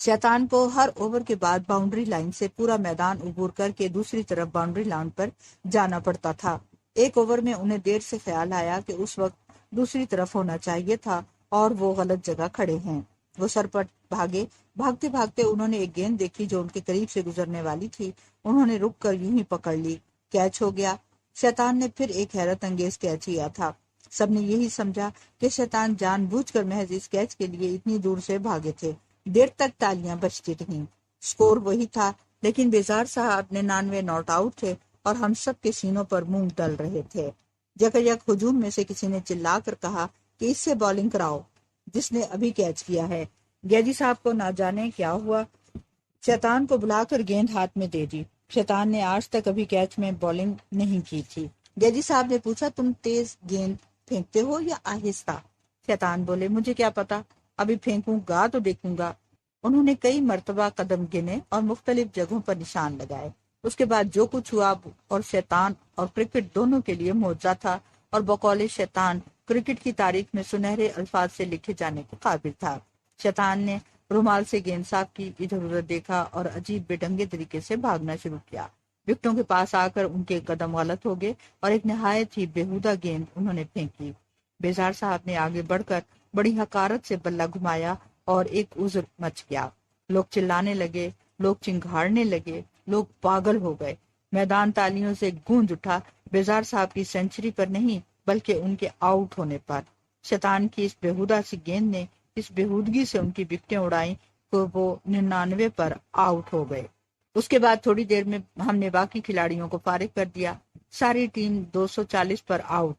شیطان کو ہر اوور کے بعد باؤنڈری لائن سے پورا میدان عبور کر کے دوسری طرف باؤنڈری لائن پر جانا پڑتا تھا۔ ایک اوور میں انہیں دیر سے خیال آیا کہ اس وقت دوسری طرف ہونا چاہیے تھا اور وہ غلط جگہ کھڑے ہیں۔ وہ سرپٹ بھاگے، بھاگتے بھاگتے انہوں نے ایک گیند دیکھی جو ان کے قریب سے گزرنے والی تھی، انہوں نے رک کر یوں ہی پکڑ لی، کیچ ہو گیا۔ شیطان نے پھر ایک حیرت انگیز کیچ کیا تھا۔ سب نے یہی سمجھا کہ شیطان جان بوجھ کر محض اس کیچ کے لیے اتنی دور سے بھاگے تھے۔ دیر تک تالیاں بجتی رہیں۔ سکور وہی تھا لیکن بیزار صاحب 99 ناٹ آؤٹ تھے اور ہم سب کے سینوں پر مونگ ڈل رہے تھے۔ یک ہجوم میں سے کسی نے چلا کر کہا کہ اس سے بالنگ کراؤ جس نے ابھی کیچ کیا ہے۔ گیدی صاحب کو نہ جانے کیا ہوا، شیطان کو بلا کر گیند ہاتھ میں دے دی۔ شیطان نے آج تک ابھی کیچ میں بالنگ نہیں کی تھی۔ گیدی صاحب نے پوچھا، تم تیز گیند پھینکتے ہو یا آہستہ؟ شیطان بولے، مجھے کیا پتا، ابھی پھینکوں گا تو دیکھوں گا۔ انہوں نے کئی مرتبہ قدم گنے اور مختلف جگہوں پر نشان لگائے۔ اس کے بعد جو کچھ ہوا اور شیطان اور کرکٹ دونوں کے لیے معجزہ تھا اور بقول شیطان کرکٹ کی تاریخ میں سنہرے الفاظ سے لکھے جانے کے قابل تھا۔ شیطان نے رومال سے گیند صاف کی، ادھر ادھر دیکھا اور عجیب بے ڈھنگے طریقے سے بھاگنا شروع کیا۔ وکٹوں کے پاس آ کر ان کے قدم غلط ہو گئے اور ایک نہایت ہی بےہودہ گیند انہوں نے پھینکی۔ بیزار صاحب نے آگے بڑھ کر بڑی حقارت سے بلہ گھمایا اور ایک عذر مچ گیا۔ لوگ چلانے لگے، لوگ چنگھاڑنے لگے، لوگ پاگل ہو گئے۔ میدان تالیوں سے گونج اٹھا۔ بیزار صاحب کی سینچری پر نہیں بلکہ ان کے آؤٹ ہونے پر۔ شیطان کی اس بےہودہ سی گیند نے اس بےہودگی سے ان کی وکٹیں اڑائیں تو وہ 99 پر آؤٹ ہو گئے۔ اس کے بعد تھوڑی دیر میں ہم نے باقی کھلاڑیوں کو فارغ کر دیا، ساری ٹیم 240 پر آؤٹ۔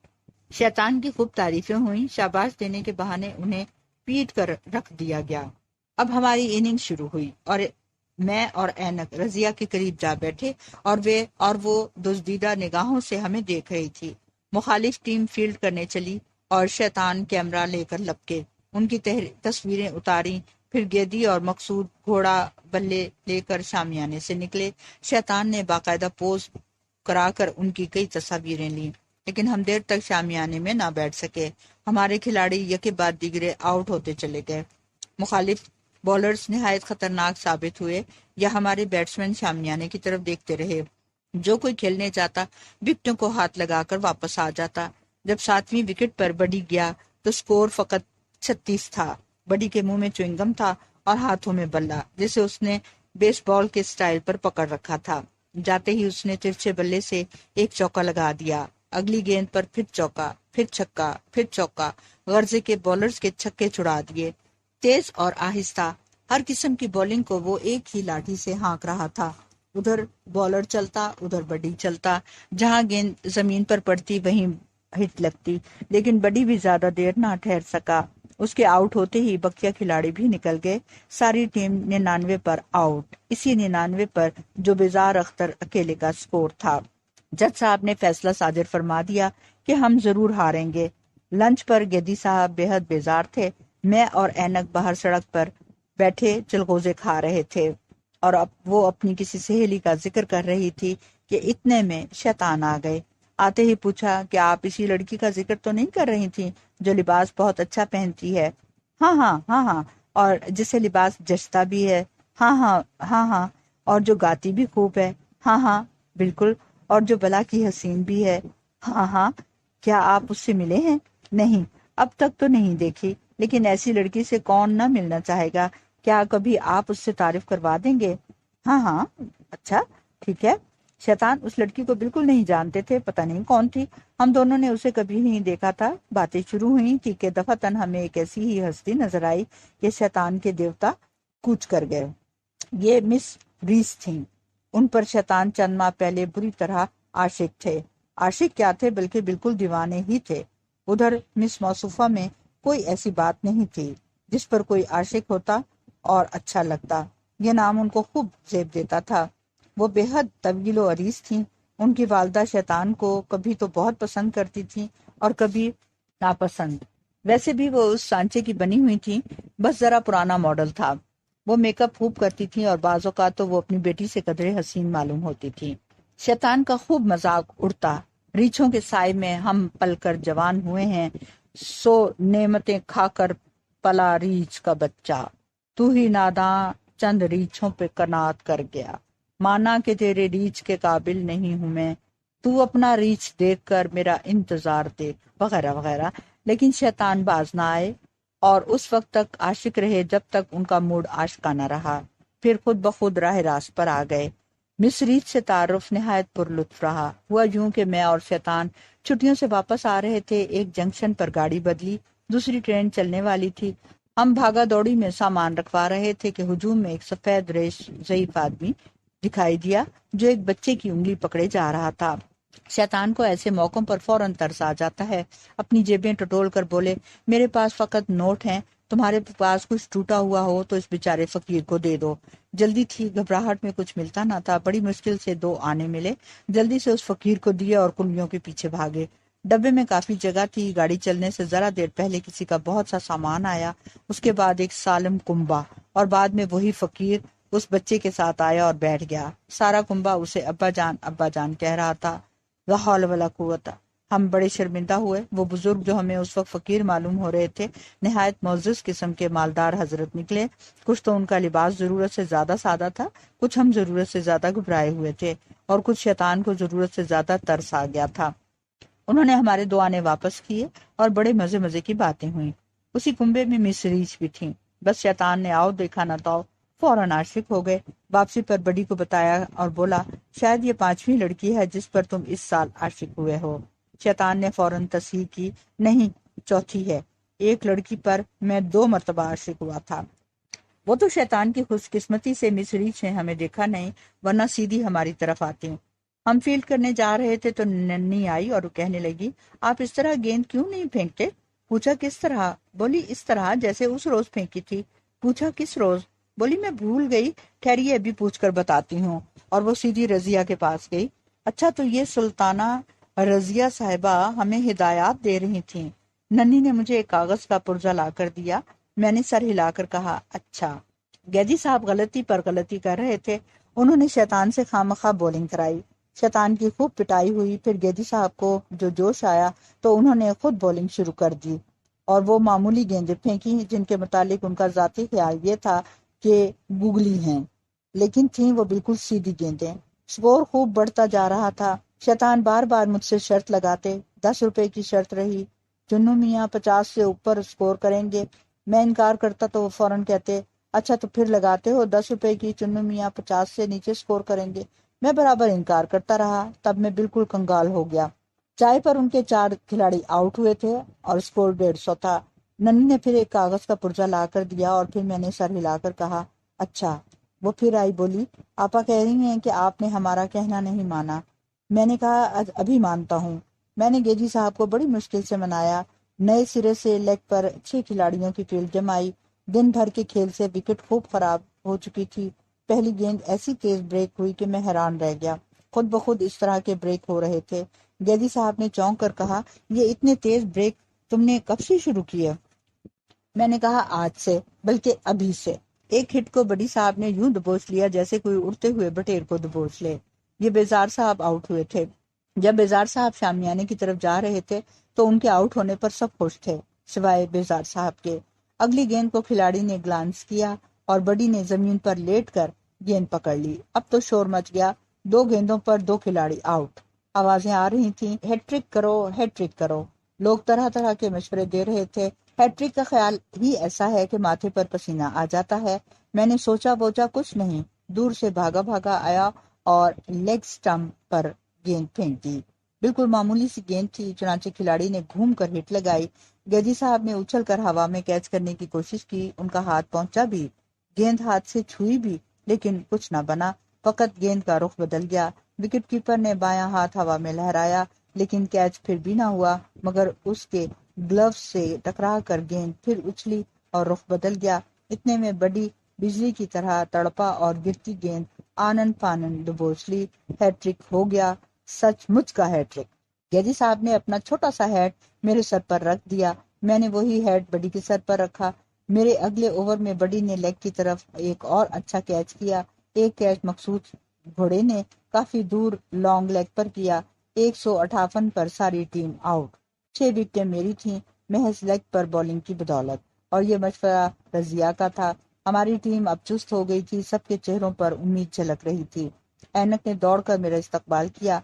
شیطان کی خوب تعریفیں ہوئیں، شاباش دینے کے بہانے انہیں پیٹ کر رکھ دیا گیا۔ اب ہماری اننگ شروع ہوئی اور میں اور اینک رضیہ کے قریب جا بیٹھے اور وہ دزدیدہ نگاہوں سے ہمیں دیکھ رہی تھی۔ مخالف ٹیم فیلڈ کرنے چلی اور شیطان کیمرہ لے کر لپکے، ان کی تصویریں اتاریں، پھر گیدی اور مقصود گھوڑا بلے لے کر شامیانے سے نکلے۔ شیطان نے باقاعدہ پوز کرا کر ان کی کئی تصاویریں لیں، لیکن ہم دیر تک شامیانے میں نہ بیٹھ سکے۔ ہمارے کھلاڑی یکے بعد دیگرے آؤٹ ہوتے چلے گئے۔ مخالف بولرز نہایت خطرناک ثابت ہوئے یا ہمارے بیٹسمین شامیانے کی طرف دیکھتے رہے۔ جو کوئی کھیلنے جاتا وکٹوں کو ہاتھ لگا کر واپس آ جاتا۔ جب 7ویں وکٹ پر بڈی گیا تو سکور فقط 36 تھا۔ بڈی کے منہ میں چوئنگم تھا اور ہاتھوں میں بلہ، جسے اس نے بیس بال کے سٹائل پر پکڑ رکھا تھا۔ جاتے ہی اس نے ترچھے بلے سے ایک چوکا لگا دیا، اگلی گیند پر پھر چوکا، پھر چھکا، پھر چوکا، غرضے کے بولرز کے چھکے چھڑا دیے۔ تیز اور آہستہ ہر قسم کی بولنگ کو وہ ایک ہی لاٹھی سے ہانک رہا تھا۔ ادھر بولر چلتا، ادھر بڈی چلتا، جہاں گیند زمین پر پڑتی وہیں ہٹ لگتی، لیکن بڈی بھی زیادہ دیر نہ ٹھہر سکا۔ اس کے آؤٹ ہوتے ہی بقیہ کھلاڑی بھی نکل گئے، ساری ٹیم 99 پر آؤٹ، اسی 99 پر جو بیزار اختر اکیلے کا سکور تھا۔ جج صاحب نے فیصلہ صادر فرما دیا کہ ہم ضرور ہاریں گے۔ لنچ پر گیدی صاحب بے حد بیزار تھے، میں اور اینک باہر سڑک پر بیٹھے چلغوزے کھا رہے تھے، اور اب وہ اپنی کسی سہیلی کا ذکر کر رہی تھی کہ اتنے میں شیطان آ گئے۔ آتے ہی پوچھا کہ آپ اسی لڑکی کا ذکر تو نہیں کر رہی تھی جو لباس بہت اچھا پہنتی ہے؟ ہاں ہاں ہاں ہاں، اور جسے لباس جچتا بھی ہے؟ ہاں ہاں ہاں ہاں، اور جو گاتی بھی خوب ہے؟ ہاں ہاں بالکل، اور جو بلا کی حسین بھی ہے؟ ہاں ہاں۔ کیا آپ اس سے ملے ہیں؟ نہیں، اب تک تو نہیں دیکھی، لیکن ایسی لڑکی سے کون نہ ملنا چاہے گا؟ کیا کبھی آپ اس سے تعارف کروا دیں گے؟ ہاں ہاں، اچھا ٹھیک ہے۔ شیطان اس لڑکی کو بالکل نہیں جانتے تھے، پتہ نہیں کون تھی، ہم دونوں نے اسے کبھی نہیں دیکھا تھا۔ باتیں شروع ہوئیں کہ دفعتاً ہمیں ایک ایسی ہی ہستی نظر آئی کہ شیطان کے دیوتا کوچ کر گئے۔ یہ مس ریس تھیں۔ ان پر شیطان چند ماہ پہلے بری طرح عاشق تھے۔ عاشق کیا تھے، بلکہ بالکل دیوانے ہی تھے۔ ادھر مس موصوفہ میں کوئی ایسی بات نہیں تھی جس پر کوئی عاشق ہوتا اور اچھا لگتا۔ یہ نام ان کو خوب زیب دیتا تھا۔ وہ بے حد طویل و عریض تھیں۔ ان کی والدہ شیطان کو کبھی تو بہت پسند کرتی تھیں اور کبھی ناپسند۔ ویسے بھی وہ اس سانچے کی بنی ہوئی تھیں، بس ذرا پرانا ماڈل تھا۔ وہ میک اپ خوب کرتی تھیں اور بعض اوقات تو وہ اپنی بیٹی سے قدرے حسین معلوم ہوتی تھیں۔ شیطان کا خوب مذاق اڑتا، ریچھوں کے سائے میں ہم پل کر جوان ہوئے ہیں، سو نعمتیں کھا کر پلا ریچھ کا بچہ، تو ہی ناداں چند ریچھوں پہ قناعت کر گیا، مانا کہ تیرے ریچھ کے قابل نہیں ہوں میں، تو اپنا ریچھ دیکھ کر میرا انتظار دیکھ، وغیرہ وغیرہ۔ لیکن شیطان باز نہ آئے اور اس وقت تک عاشق رہے جب تک ان کا موڈ عاشقانہ رہا، پھر خود بخود راہ راست پر آ گئے۔ مس ریچھ سے تعارف نہایت پر لطف رہا۔ ہوا یوں کہ میں اور شیطان چھٹیوں سے واپس آ رہے تھے، ایک جنکشن پر گاڑی بدلی، دوسری ٹرین چلنے والی تھی۔ ہم بھاگا دوڑی میں سامان رکھوا رہے تھے کہ ہجوم میں ایک سفید ریش ضعیف آدمی دکھائی دیا جو ایک بچے کی انگلی پکڑے جا رہا تھا۔ شیطان کو ایسے موقعوں پر فوراً ترس آ جاتا ہے، اپنی جیبیں ٹٹول کر بولے، میرے پاس فقط نوٹ ہیں، تمہارے پاس کچھ ٹوٹا ہوا ہو تو اس بیچارے فقیر کو دے دو۔ جلدی تھی، گھبراہٹ میں کچھ ملتا نہ تھا، بڑی مشکل سے 2 آنے ملے، جلدی سے اس فقیر کو دیے اور کلیوں کے پیچھے بھاگے۔ ڈبے میں کافی جگہ تھی، گاڑی چلنے سے ذرا دیر پہلے کسی کا بہت سا سامان آیا، اس کے بعد ایک سالم کنبا، اور بعد میں وہی فقیر اس بچے کے ساتھ آیا اور بیٹھ گیا۔ سارا کنبا اسے ابا جان کہہ رہا تھا۔ لا حول ولا قوت۔ ہم بڑے شرمندہ ہوئے۔ وہ بزرگ جو ہمیں اس وقت فقیر معلوم ہو رہے تھے نہایت معزز قسم کے مالدار حضرت نکلے۔ کچھ تو ان کا لباس ضرورت سے زیادہ سادہ تھا، کچھ ہم ضرورت سے زیادہ گھبرائے ہوئے تھے، اور کچھ شیطان کو ضرورت سے زیادہ ترس آ گیا تھا۔ انہوں نے ہمارے 2 آنے واپس کیے اور بڑے مزے کی باتیں ہوئیں۔ اسی کنبے میں مس ریچھ بھی تھیں۔ بس شیطان نے آؤ دیکھا نہ تو فوراً عاشق ہو گئے۔ واپسی پر بڑی کو بتایا اور بولا، شاید یہ 5ویں لڑکی ہے جس پر تم اس سال عاشق ہوئے ہو۔ شیطان نے فوراً تصحیح کی، نہیں، چوتھی ہے، ایک لڑکی پر میں 2 مرتبہ عاشق ہوا تھا۔ وہ تو شیطان کی خوش قسمتی سے مس ریچ نے ہمیں دیکھا نہیں، ورنہ سیدھی ہماری طرف آتی۔ ہم فیلڈ کرنے جا رہے تھے تو ننھی آئی اور کہنے لگی، آپ اس طرح گیند کیوں نہیں پھینکتے؟ پوچھا کس طرح؟ بولی اس طرح جیسے اس روز پھینکی تھی۔ پوچھا کس روز؟ بولی میں بھول گئی، ٹھہریے ابھی پوچھ کر بتاتی ہوں۔ اور وہ سیدھی رضیہ کے پاس گئی۔ اچھا تو یہ سلطانہ رضیہ صاحبہ ہمیں ہدایات دے رہی تھیں۔ ننھی نے مجھے ایک کاغذ کا پرزہ لا کر دیا۔ میں نے سر ہلا کر کہا اچھا۔ گیدی صاحب غلطی پر غلطی کر رہے تھے۔ انہوں نے شیطان سے خواہ بولنگ کرائی۔ شیطان کی خوب پٹائی ہوئی، پھر گیدی صاحب کو جو جوش آیا تو انہوں نے خود بولنگ شروع کر دی اور وہ معمولی گیندیں پھینکی جن کے متعلق ان کا ذاتی خیال یہ تھا کہ گگلی ہیں، لیکن تھیں وہ بالکل سیدھی گیندیں۔ سکور خوب بڑھتا جا رہا تھا۔ شیطان بار بار مجھ سے شرط لگاتے۔ 10 روپے کی شرط رہی، چنو میاں 50 سے اوپر سکور کریں گے۔ میں انکار کرتا تو وہ فوراً کہتے اچھا تو پھر لگاتے ہو 10 روپے کی، چنو میاں 50 سے نیچے سکور کریں گے۔ میں برابر انکار کرتا رہا۔ تب میں بالکل کنگال ہو گیا۔ چائے پر ان کے 4 کھلاڑی آؤٹ ہوئے تھے اور سکور 150 تھا۔ ننھی نے پھر ایک کاغذ کا پرزہ لا کر دیا اور پھر میں نے سر ہلا کر کہا اچھا۔ وہ پھر آئی، بولی آپا کہہ رہی ہیں کہ آپ نے ہمارا کہنا نہیں مانا۔ میں نے کہا ابھی مانتا ہوں۔ میں نے گیجی صاحب کو بڑی مشکل سے منایا۔ نئے سرے سے لیگ پر 6 کھلاڑیوں کی فیلڈ جمائی۔ دن بھر کے کھیل سے وکٹ خوب خراب ہو چکی تھی۔ پہلی گیند ایسی تیز بریک ہوئی کہ میں حیران رہ گیا۔ خود بخود اس طرح کے بریک ہو رہے تھے۔ گیدی صاحب نے چونک کر کہا یہ اتنے تیز بریک تم نے کب سے شروع کیے؟ میں نے کہا آج سے، بلکہ ابھی سے۔ ایک ہٹ کو بڑی صاحب نے یوں دبوچ لیا جیسے کوئی اڑتے ہوئے بٹیر کو دبوچ لے۔ یہ بیزار صاحب آؤٹ ہوئے تھے۔ جب بیزار صاحب شامیانے کی طرف جا رہے تھے تو ان کے آؤٹ ہونے پر سب خوش تھے سوائے بیزار صاحب کے۔ اگلی گیند کو کھلاڑی نے گلانس کیا اور بڑی نے زمین پر لیٹ کر گیند پکڑ لی۔ اب تو شور مچ گیا۔ 2 گیندوں پر 2 کھلاڑی آؤٹ۔ آوازیں آ رہی تھیں ہیٹ ٹرک کرو، ہیٹ ٹرک کرو۔ لوگ طرح طرح کے مشورے دے رہے تھے۔ ہیٹ ٹرک کا خیال ہی ایسا ہے کہ ماتھے پر پسینہ آ جاتا ہے۔ میں نے سوچا بوچا کچھ نہیں، دور سے بھاگا بھاگا آیا اور لیگ سٹمپ پر گیند پھینک دی۔ بالکل معمولی سی گیند تھی، چنانچہ کھلاڑی نے گھوم کر ہٹ لگائی۔ گیجی صاحب نے اچھل کر ہوا میں کیچ کرنے کی کوشش کی۔ ان کا ہاتھ پہنچا بھی، گیند ہاتھ سے چھوئی بھی، لیکن کچھ نہ بنا۔ فقط گیند کا رخ بدل گیا۔ وکٹ کیپر نے بایاں ہاتھ ہوا میں لہرایا، لیکن کیچ پھر بھی نہ ہوا، مگر اس کے گلوز سے ٹکرا کر گیند پھر اچھلی اور رخ بدل گیا۔ اتنے میں بڑی بجلی کی طرح تڑپا اور گرتی گیند آنن فانن دبوچ لی۔ ہیٹ ٹرک ہو گیا، سچ مچ کا ہیٹ ٹرک۔ گیجی صاحب نے اپنا چھوٹا سا ہیٹ میرے سر پر رکھ دیا۔ میں نے وہی ہیٹ بڑی کے سر پر رکھا۔ میرے اگلے اوور میں بڑی نے لیگ کی طرف ایک اور اچھا کیچ کیا۔ ایک کیچ مقصود گھوڑے نے کافی دور لانگ لیگ پر کیا۔ 158 پر ساری ٹیم آؤٹ۔ 6 وکٹیں میری تھیں محض لیگ پر بولنگ کی بدولت، اور یہ مشورہ رضیہ کا تھا۔ ہماری ٹیم اب چست ہو گئی تھی، سب کے چہروں پر امید جھلک رہی تھی۔ اینک نے دوڑ کر میرا استقبال کیا۔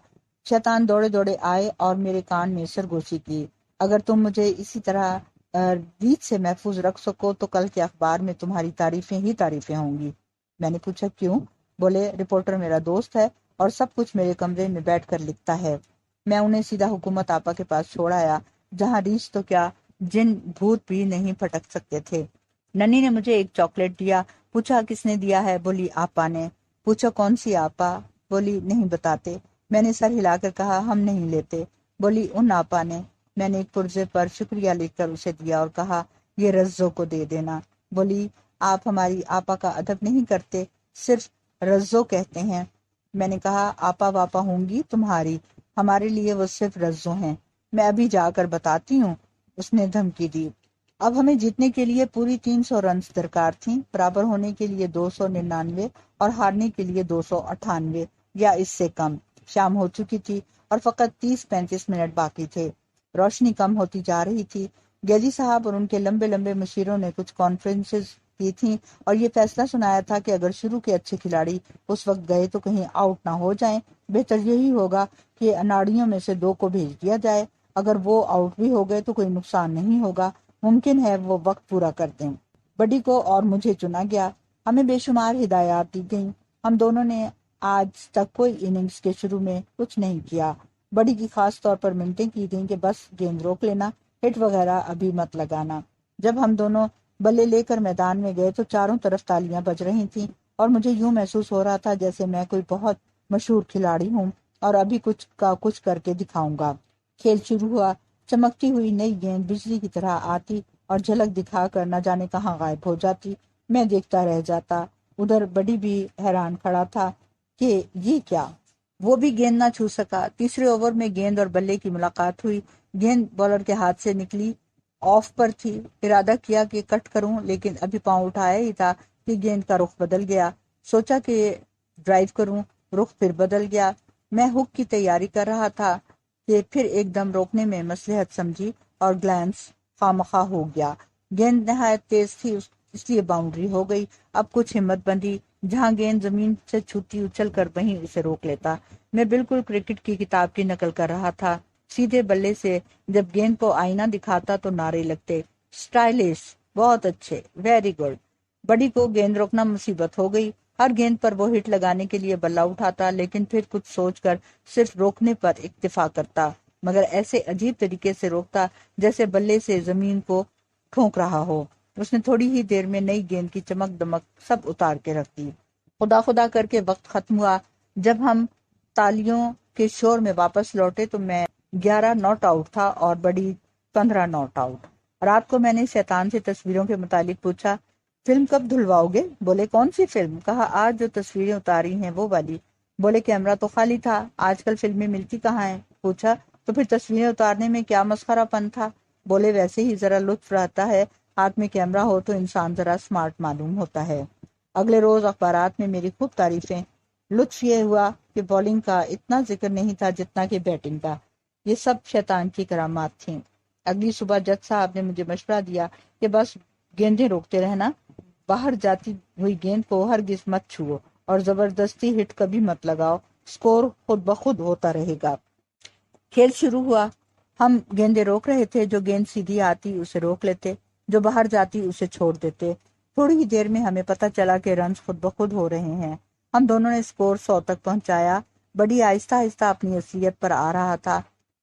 شیطان دوڑے دوڑے آئے اور میرے کان میں سرگوشی کی، اگر تم مجھے اسی طرح ریت سے محفوظ رکھ سکو تو کل کے اخبار میں تمہاری تعریفیں ہی تعریفیں ہوں گی۔ میں نے پوچھا کیوں؟ بولے رپورٹر میرا دوست ہے اور سب کچھ میرے کمرے میں بیٹھ کر لکھتا ہے۔ میں انہیں سیدھا حکومت آپا کے پاس چھوڑ آیا، جہاں ریچھ تو کیا جن بھوت بھی نہیں پھٹک سکتے تھے۔ ننھی نے مجھے ایک چاکلیٹ دیا۔ پوچھا کس نے دیا ہے؟ بولی آپا نے۔ پوچھا کون سی آپا؟ بولی نہیں بتاتے۔ میں نے سر ہلا کر کہا ہم نہیں لیتے۔ بولی ان آپا نے۔ میں نے ایک پرزے پر شکریہ لکھ کر اسے دیا اور کہا یہ رزو کو دے دینا۔ بولی آپ ہماری آپا کا ادب نہیں کرتے، صرف رزو کہتے ہیں۔ میں نے کہا آپا واپا ہوں گی تمہاری، ہمارے لیے وہ صرف رزو ہیں۔ میں ابھی جا کر بتاتی ہوں، اس نے دھمکی دی۔ اب ہمیں جیتنے کے لیے پوری 300 رنز درکار تھیں، برابر ہونے کے لیے 299 اور ہارنے کے لیے 298 یا اس سے کم۔ شام ہو چکی تھی اور فقط 30-35 منٹ باقی تھے۔ روشنی کم ہوتی جا رہی تھی۔ گیجی صاحب اور ان کے لمبے لمبے مشیروں نے کچھ کانفرنسز کی تھیں اور یہ فیصلہ سنایا تھا کہ اگر شروع کے اچھے کھلاڑی اس وقت گئے تو کہیں آؤٹ نہ ہو جائیں، بہتر یہی ہوگا کہ اناڑیوں میں سے 2 کو بھیج دیا جائے۔ اگر وہ آؤٹ بھی ہو گئے تو کوئی نقصان نہیں ہوگا، ممکن ہے وہ وقت پورا کر دیں۔ بڈی کو اور مجھے چنا گیا۔ ہمیں بے شمار ہدایات دی گئیں۔ ہم دونوں نے آج تک کوئی اننگز کے شروع میں کچھ نہیں کیا۔ بڑی کی خاص طور پر منتیں کی گئیں کہ بس گیند روک لینا، ہٹ وغیرہ ابھی مت لگانا۔ جب ہم دونوں بلے لے کر میدان میں گئے تو چاروں طرف تالیاں بج رہی تھیں اور مجھے یوں محسوس ہو رہا تھا جیسے میں کوئی بہت مشہور کھلاڑی ہوں اور ابھی کچھ کر کے دکھاؤں گا۔ کھیل شروع ہوا۔ چمکتی ہوئی نئی گیند بجلی کی طرح آتی اور جھلک دکھا کر نہ جانے کہاں غائب ہو جاتی۔ میں دیکھتا رہ جاتا۔ ادھر بڑی بھی حیران کھڑا تھا کہ یہ کیا، وہ بھی گیند نہ چھو سکا۔ تیسرے اوور میں گیند اور بلے کی ملاقات ہوئی۔ گیند بالر کے ہاتھ سے نکلی، آف پر تھی۔ ارادہ کیا کہ کٹ کروں، لیکن ابھی پاؤں اٹھایا ہی تھا کہ گیند کا رخ بدل گیا۔ سوچا کہ ڈرائیو کروں، رخ پھر بدل گیا۔ میں ہک کی تیاری کر رہا تھا کہ پھر ایک دم روکنے میں مصلحت سمجھی اور گلانس خواہ ہو گیا۔ گیند نہایت تیز تھی، اس لیے باؤنڈری ہو گئی۔ اب کچھ ہمت بندی، جہاں گیند زمین سے چھوتی اچھل کر وہیں اسے روک لیتا۔ میں بالکل کرکٹ کی کتاب کی نقل کر رہا تھا۔ سیدھے بلے سے جب گیند کو آئینہ دکھاتا تو نعرے لگتے، سٹائلش، بہت اچھے، ویری گڈ۔ بڑی کو گیند روکنا مصیبت ہو گئی۔ ہر گیند پر وہ ہٹ لگانے کے لیے بلہ اٹھاتا، لیکن پھر کچھ سوچ کر صرف روکنے پر اکتفا کرتا، مگر ایسے عجیب طریقے سے روکتا جیسے بلے سے زمین کو ٹھونک رہا ہو۔ اس نے تھوڑی ہی دیر میں نئی گیند کی چمک دمک سب اتار کے رکھ دی۔ خدا خدا کر کے وقت ختم ہوا۔ جب ہم تالیوں کے شور میں واپس لوٹے تو میں 11 ناٹ آؤٹ تھا اور بڑی 15 ناٹ آؤٹ۔ رات کو میں نے شیطان سے تصویروں کے متعلق پوچھا، فلم کب دھلواؤ گے؟ بولے کون سی فلم؟ کہا آج جو تصویریں اتاری ہیں وہ والی۔ بولے کیمرہ تو خالی تھا، آج کل فلمیں ملتی کہاں ہیں؟ پوچھا تو پھر تصویریں اتارنے میں کیا مسخرہ پن تھا؟ بولے ویسے ہی ذرا لطف رہتا ہے، ہاتھ میں کیمرہ ہو تو انسان ذرا سمارٹ معلوم ہوتا ہے۔ اگلے روز اخبارات میں میری خوب تعریفیں۔ لطف یہ ہوا کہ بولنگ کا اتنا ذکر نہیں تھا جتنا کہ بیٹنگ کا۔ یہ سب شیطان کی کرامات تھیں۔ اگلی صبح جج صاحب نے مجھے مشورہ دیا کہ بس گیندیں روکتے رہنا، باہر جاتی ہوئی گیند کو ہرگز مت چھوؤ اور زبردستی ہٹ کبھی مت لگاؤ، سکور خود بخود ہوتا رہے گا۔ کھیل شروع ہوا۔ ہم گیندیں روک رہے تھے، جو گیند سیدھی آتی اسے روک لیتے، جو باہر جاتی اسے چھوڑ دیتے۔ تھوڑی ہی دیر میں ہمیں پتہ چلا کہ رنز خود بخود ہو رہے ہیں۔ ہم دونوں نے سکور 100 تک پہنچایا۔ بڑی آہستہ آہستہ اپنی اصلیت پر آ رہا تھا،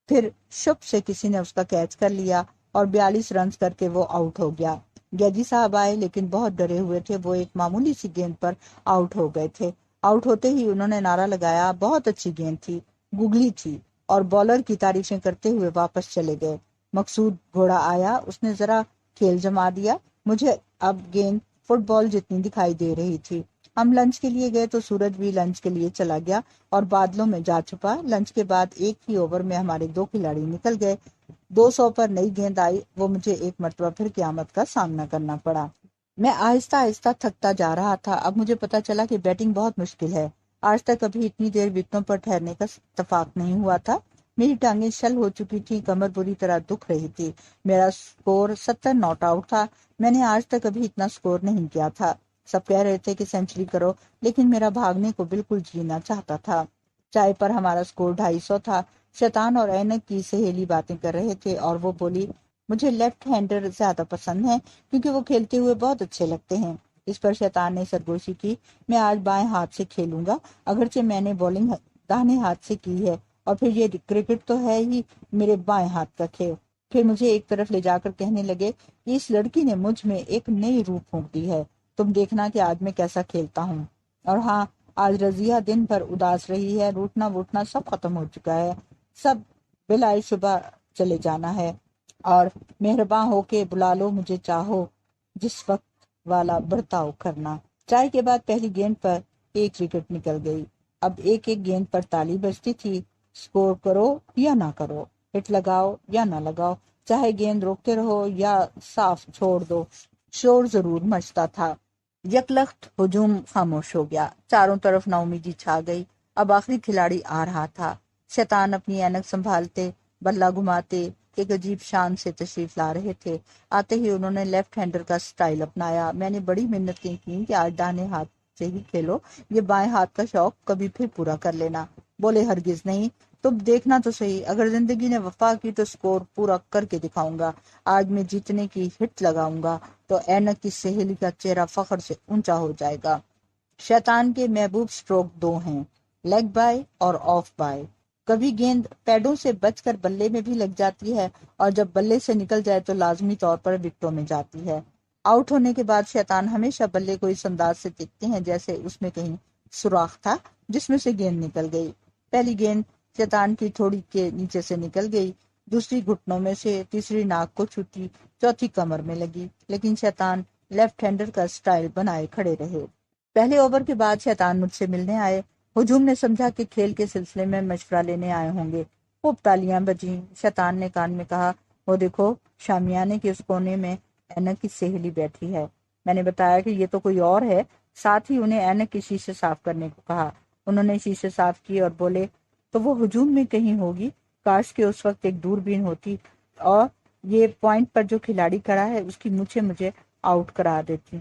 پھر شپ سے کسی نے اس کا کیچ کر لیا اور 42 رنز کر کے وہ آؤٹ ہو گیا۔ گیجی صاحب آئے لیکن بہت ڈرے ہوئے تھے، وہ ایک معمولی سی گیند پر آؤٹ ہو گئے تھے۔ آؤٹ ہوتے ہی انہوں نے نعرہ لگایا، بہت اچھی گیند تھی، گگلی تھی، اور بولر کی تعریفیں کرتے ہوئے واپس چلے گئے۔ مقصود گھوڑا آیا، اس نے ذرا کھیل جما دیا۔ مجھے اب گیند فٹ بال جتنی دکھائی دے رہی تھی۔ ہم لنچ کے لیے گئے تو سورج بھی لنچ کے لیے چلا گیا اور بادلوں میں جا چھپا۔ لنچ کے بعد ایک ہی اوور میں ہمارے 2 کھلاڑی نکل گئے۔ 200 پر نئی گیند آئی، وہ مجھے ایک مرتبہ پھر قیامت کا سامنا کرنا پڑا۔ میں آہستہ آہستہ تھکتا جا رہا تھا۔ اب مجھے پتا چلا کہ بیٹنگ بہت مشکل ہے۔ آج تک کبھی اتنی دیر وکٹوں پر ٹھہرنے کا اتفاق نہیں ہوا تھا۔ میری ٹانگیں شل ہو چکی تھی، کمر بری طرح دکھ رہی تھی۔ میرا سکور 70 ناٹ آؤٹ تھا۔ میں نے آج تک کبھی اتنا سکور نہیں کیا تھا۔ سب کہہ رہے تھے کہ سینچری کرو، لیکن میرا بھاگنے کو بالکل جینا چاہتا تھا۔ چائے پر ہمارا سکور 250 تھا۔ شیطان اور اینک کی سہیلی باتیں کر رہے تھے اور وہ بولی، مجھے لیفٹ ہینڈر زیادہ پسند ہیں کیونکہ وہ کھیلتے ہوئے بہت اچھے لگتے ہیں۔ اس پر شیطان نے سرگوشی کی، میں آج بائیں ہاتھ سے کھیلوں گا، اگرچہ میں نے بولنگ داہنے ہاتھ سے کی ہے، اور پھر یہ کرکٹ تو ہے ہی میرے بائیں ہاتھ کا کھیل۔ پھر مجھے ایک طرف لے جا کر کہنے لگے، اس لڑکی نے مجھ میں ایک نئی روح پھونک دی ہے، تم دیکھنا کہ آج میں کیسا کھیلتا ہوں۔ اور ہاں، آج رضیہ دن بھر اداس رہی ہے، روٹنا ووٹنا سب ختم ہو چکا ہے، سب بلا شبہ چلے جانا ہے، اور مہرباں ہو کے بلا لو مجھے، چاہو جس وقت والا برتاؤ کرنا۔ چائے کے بعد پہلی گیند پر ایک وکٹ نکل گئی۔ اب ایک ایک گیند پر تالی بجتی تھی، سکور کرو یا نہ کرو، ہٹ لگاؤ یا نہ لگاؤ، چاہے گیند روکتے رہو یا صاف چھوڑ دو، شور ضرور مچتا تھا۔ یکلخت ہجوم خاموش ہو گیا، چاروں طرف نا امیدی چھا گئی۔ اب آخری کھلاڑی آ رہا تھا۔ شیطان اپنی اینک سنبھالتے، بلہ گھماتے، ایک عجیب شان سے تشریف لا رہے تھے۔ آتے ہی انہوں نے لیفٹ ہینڈر کا سٹائل اپنایا۔ میں نے بڑی منتیں کی کہ آج داہنے ہاتھ سے ہی کھیلو، یہ بائیں ہاتھ کا شوق کبھی پھر پورا کر لینا۔ بولے ہرگز نہیں، تم دیکھنا تو صحیح، اگر زندگی نے وفا کی تو سکور پورا کر کے دکھاؤں گا۔ آج میں جیتنے کی ہٹ لگاؤں گا تو اینک کی سہیلی کا چہرہ فخر سے اونچا ہو جائے گا۔ شیطان کے محبوب سٹروک 2 ہیں، لیگ بائے اور آف بائے۔ کبھی گیند پیڈوں سے بچ کر بلے میں بھی لگ جاتی ہے اور جب بلے سے نکل جائے تو لازمی طور پر وکٹوں میں جاتی ہے۔ آؤٹ ہونے کے بعد شیطان ہمیشہ بلے کو اس انداز سے دیکھتے ہیں جیسے اس میں کہیں سوراخ تھا جس میں سے گیند نکل گئی۔ پہلی گیند شیطان کی تھوڑی کے نیچے سے نکل گئی، دوسری گھٹنوں میں سے، تیسری ناک کو چھوٹی، چوتھی کمر میں لگی، لیکن شیطان لیفٹ ہینڈر کا سٹائل بنائے کھڑے رہے۔ پہلے اوور کے بعد شیطان مجھ سے ملنے آئے۔ ہجوم نے سمجھا کہ کھیل کے سلسلے میں مشورہ لینے آئے ہوں گے۔ خوب تالیاں بجیں۔ شیطان نے کان میں کہا، وہ دیکھو شامیانے کے اس کونے میں اینک کی سہیلی بیٹھی ہے۔ میں نے بتایا کہ یہ تو کوئی اور ہے، ساتھ ہی انہیں اینک کے شیشے صاف کرنے کو کہا۔ انہوں نے شیشے صاف کیے اور بولے، تو وہ ہجوم میں کہیں ہوگی، کاش کہ اس وقت ایک دوربین ہوتی اور یہ پوائنٹ پر جو کھلاڑی کھڑا ہے اس کی مونچھیں مجھے آؤٹ کرا دیتی۔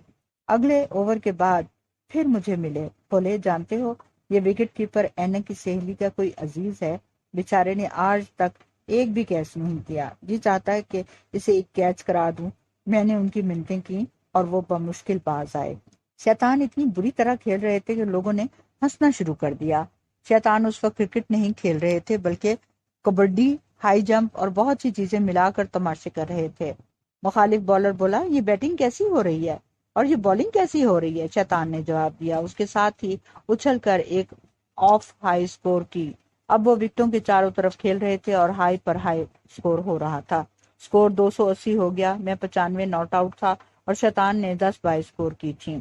اگلے اوور کے بعد پھر مجھے ملے، بولے، جانتے ہو یہ وکٹ کیپر اینک کی سہیلی کا کوئی عزیز ہے، بیچارے نے آج تک ایک بھی کیچ نہیں کیا، جی چاہتا ہے کہ اسے ایک کیچ کرا دوں۔ میں نے ان کی منتیں کی اور وہ بمشکل باز آئے۔ شیطان اتنی بری طرح کھیل رہے تھے کہ لوگوں نے ہنسنا شروع کر دیا۔ شیطان اس وقت کرکٹ نہیں کھیل رہے تھے بلکہ کبڈی، ہائی جمپ اور بہت سی چیزیں ملا کر تماشے کر رہے تھے۔ مخالف بالر بولا، یہ بیٹنگ کیسی ہو رہی ہے اور یہ بالنگ کیسی ہو رہی ہے؟ شیطان نے جواب دیا، اس کے ساتھ ہی اچھل کر ایک آف ہائی سکور کی۔ اب وہ وکٹوں کے چاروں طرف کھیل رہے تھے اور ہائی پر ہائی سکور ہو رہا تھا۔ سکور 280 ہو گیا۔ میں 95 ناٹ آؤٹ تھا اور شیطان نے 10 بائے سکور کی تھی۔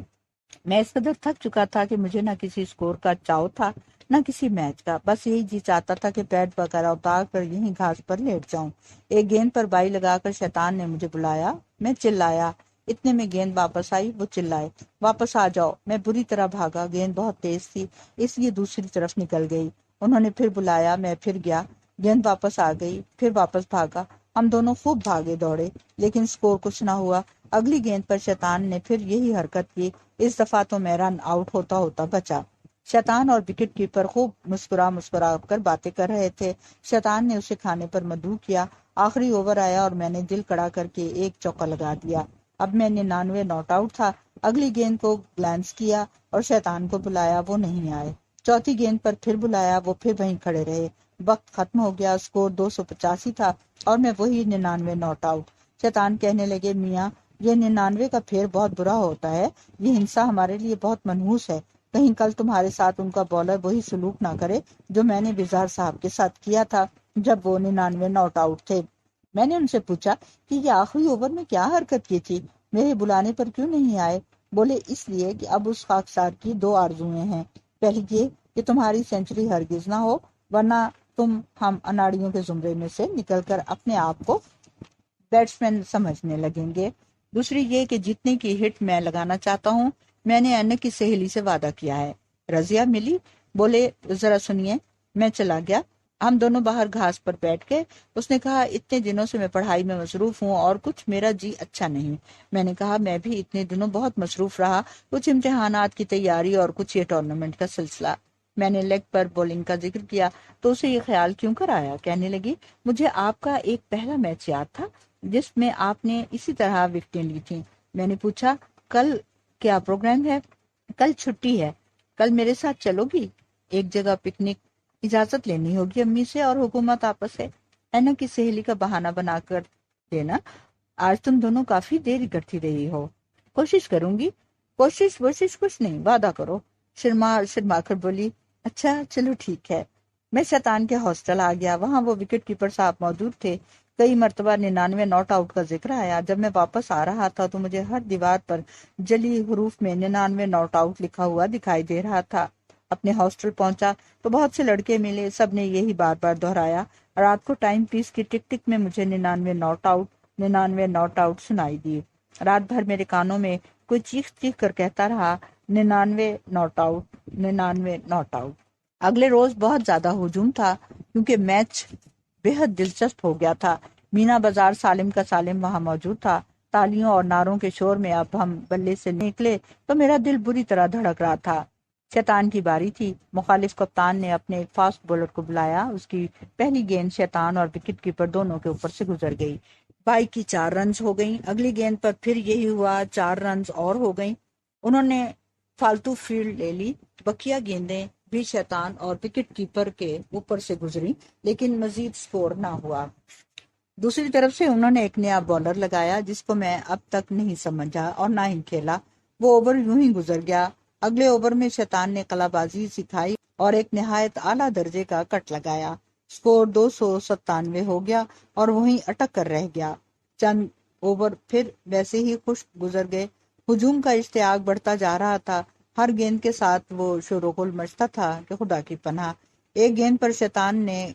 میں اس قدر تھک چکا تھا کہ مجھے نہ کسی سکور کا چاؤ تھا نہ کسی میچ کا، بس یہی جی چاہتا تھا کہ پیڈ وغیرہ اتار کر یہیں گھاس پر لیٹ جاؤں۔ ایک گیند پر بائی لگا کر شیطان نے مجھے بلایا، میں چلایا، اتنے میں گیند واپس آئی، وہ چلائے، واپس آ جاؤ۔ میں بری طرح بھاگا، گیند بہت تیز تھی اس لیے دوسری طرف نکل گئی۔ انہوں نے پھر بلایا، میں پھر گیا، گیند واپس آ گئی، پھر واپس بھاگا۔ ہم دونوں خوب بھاگے دوڑے لیکن سکور کچھ نہ ہوا۔ اگلی گیند پر شیطان نے پھر یہی حرکت کی، اس دفعہ تو میں رن آؤٹ ہوتا ہوتا بچا۔ شیطان اور وکٹ کیپر خوب مسکرا کر باتیں کر رہے تھے۔ شیطان نے اسے کھانے پر مدعو کیا۔ آخری اوور آیا اور میں نے دل کڑا کر کے ایک چوکا لگا دیا۔ اب میں 99 ناٹ آؤٹ تھا۔ اگلی گیند کو گلانس کیا اور شیطان کو بلایا، وہ نہیں آئے۔ چوتھی گیند پر پھر بلایا، وہ پھر وہیں کھڑے رہے۔ وقت ختم ہو گیا، سکور 285 تھا اور میں وہی 99 ناٹ آؤٹ۔ شیطان کہنے لگے، میاں یہ 99 کا پھیر بہت برا ہوتا ہے، یہ ہنسا ہمارے لیے بہت منحوس ہے، کہیں کل تمہارے ساتھ ان کا بالر وہی سلوک نہ کرے جو میں نے وزار صاحب کے ساتھ کیا تھا جب وہ 99 ناٹ آؤٹ تھے۔ میں نے ان سے پوچھا کہ یہ آخری اوور میں کیا حرکت کی تھی، میرے بلانے پر کیوں نہیں آئے؟ بولے، اس لیے کہ اب اس خاکسار کی دو آرزویں ہیں، پہلی یہ کہ تمہاری سینچری ہرگز نہ ہو ورنہ تم ہم اناڑیوں کے زمرے میں سے نکل کر اپنے آپ کو بیٹسمین سمجھنے لگیں گے، دوسری یہ کہ جتنے کی ہٹ میں لگانا چاہتا ہوں میں نے اینک کی سہیلی سے وعدہ کیا ہے۔ رضیہ ملی؟ بولے، ذرا سنیے۔ میں چلا گیا، ہم دونوں باہر گھاس پر بیٹھ گئے۔ اس نے کہا، اتنے دنوں سے میں پڑھائی میں مصروف ہوں اور کچھ میرا جی اچھا نہیں۔ میں نے کہا، میں بھی اتنے دنوں بہت مصروف رہا، کچھ امتحانات کی تیاری اور کچھ یہ ٹورنامنٹ کا سلسلہ۔ میں نے لیگ پر بولنگ کا ذکر کیا تو اسے یہ خیال کیوں کر آیا؟ کہنے لگی، مجھے آپ کا ایک پہلا میچ یاد تھا جس میں آپ نے اسی طرح وکٹیں لی تھیں۔ میں نے پوچھا، کل کیا پروگرام ہے؟ کل چھٹی ہے، کل میرے ساتھ چلو گی؟ ایک جگہ پکنک، اجازت لینی ہوگی امی سے اور حکومت آپس ہے۔ اینک کی سہیلی کا بہانہ بنا کر دینا، آج تم دونوں کافی دیر اکٹھی رہی ہو۔ کوشش کروں گی۔ کوشش کچھ نہیں، وعدہ کرو۔ شرما کر بولی، اچھا چلو ٹھیک ہے۔ میں شیطان کے ہاسٹل آ گیا، وہاں وہ وکٹ کیپر صاحب موجود تھے۔ کئی مرتبہ 99 ناٹ آؤٹ کا ذکر آیا۔ جب میں واپس آ رہا تھا تو مجھے ہر دیوار پر جلی حروف میں 99 ناٹ آؤٹ لکھا ہوا دکھائی دے رہا تھا۔ اپنے ہاسٹل پہنچا تو بہت سے لڑکے ملے، سب نے یہی بار بار دہرایا۔ رات کو ٹائم پیس کی ٹک ٹک میں مجھے 99 ناٹ آؤٹ 99 ناٹ آؤٹ سنائی دی۔ رات بھر میرے کانوں میں کوئی چیخ کر کہتا رہا، 99 ناٹ آؤٹ 99 ناٹ آؤٹ۔ اگلے روز بہت زیادہ ہجوم تھا کیونکہ میچ بے حد دلچسپ ہو گیا تھا۔ مینا بازار سالم کا سالم وہاں موجود تھا۔ تالیوں اور نعروں کے شور میں اب ہم بلے سے نکلے تو میرا دل بری طرح دھڑک رہا تھا۔ شیطان کی باری تھی۔ مخالف کپتان نے اپنے ایک فاسٹ بولر کو بلایا۔ اس کی پہلی گیند شیطان اور وکٹ کیپر دونوں کے اوپر سے گزر گئی۔ بائی کی 4 رنز ہو گئیں۔ اگلی گیند پر پھر یہی ہوا، 4 رنز اور ہو گئیں۔ انہوں نے فالتو فیلڈ لے لی۔ بقیہ گیندیں بھی شیطان اور وکٹ کیپر کے اوپر سے گزری، لیکن مزید سکور نہ ہوا۔ دوسری طرف سے انہوں نے ایک نیا بولر لگایا جس کو میں اب تک نہیں سمجھا اور نہ ہی کھیلا۔ وہ اوور یوں ہی گزر گیا۔ اگلے اوور میں شیطان نے قلع بازی سکھائی اور ایک نہایت اعلیٰ درجے کا کٹ لگایا۔ سکور 297 ہو گیا اور وہیں اٹک کر رہ گیا۔ چند اوور پھر ویسے ہی خشک گزر گئے۔ ہجوم کا اشتعاق بڑھتا جا رہا تھا۔ ہر گیند کے ساتھ وہ شور و غل مچتا تھا کہ خدا کی پناہ۔ ایک گیند پر شیطان نے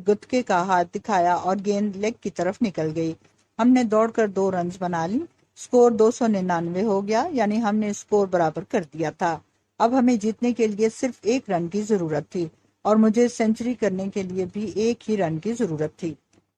گتکے کا ہاتھ دکھایا اور گیند لیگ کی طرف نکل گئی۔ ہم نے دوڑ کر 2 رنز بنا لی۔ سکور 299 ہو گیا، یعنی ہم نے سکور برابر کر دیا تھا۔ اب ہمیں جیتنے کے لیے صرف 1 رن کی ضرورت تھی اور مجھے سینچری کرنے کے لیے بھی 1 ہی رن کی ضرورت تھی۔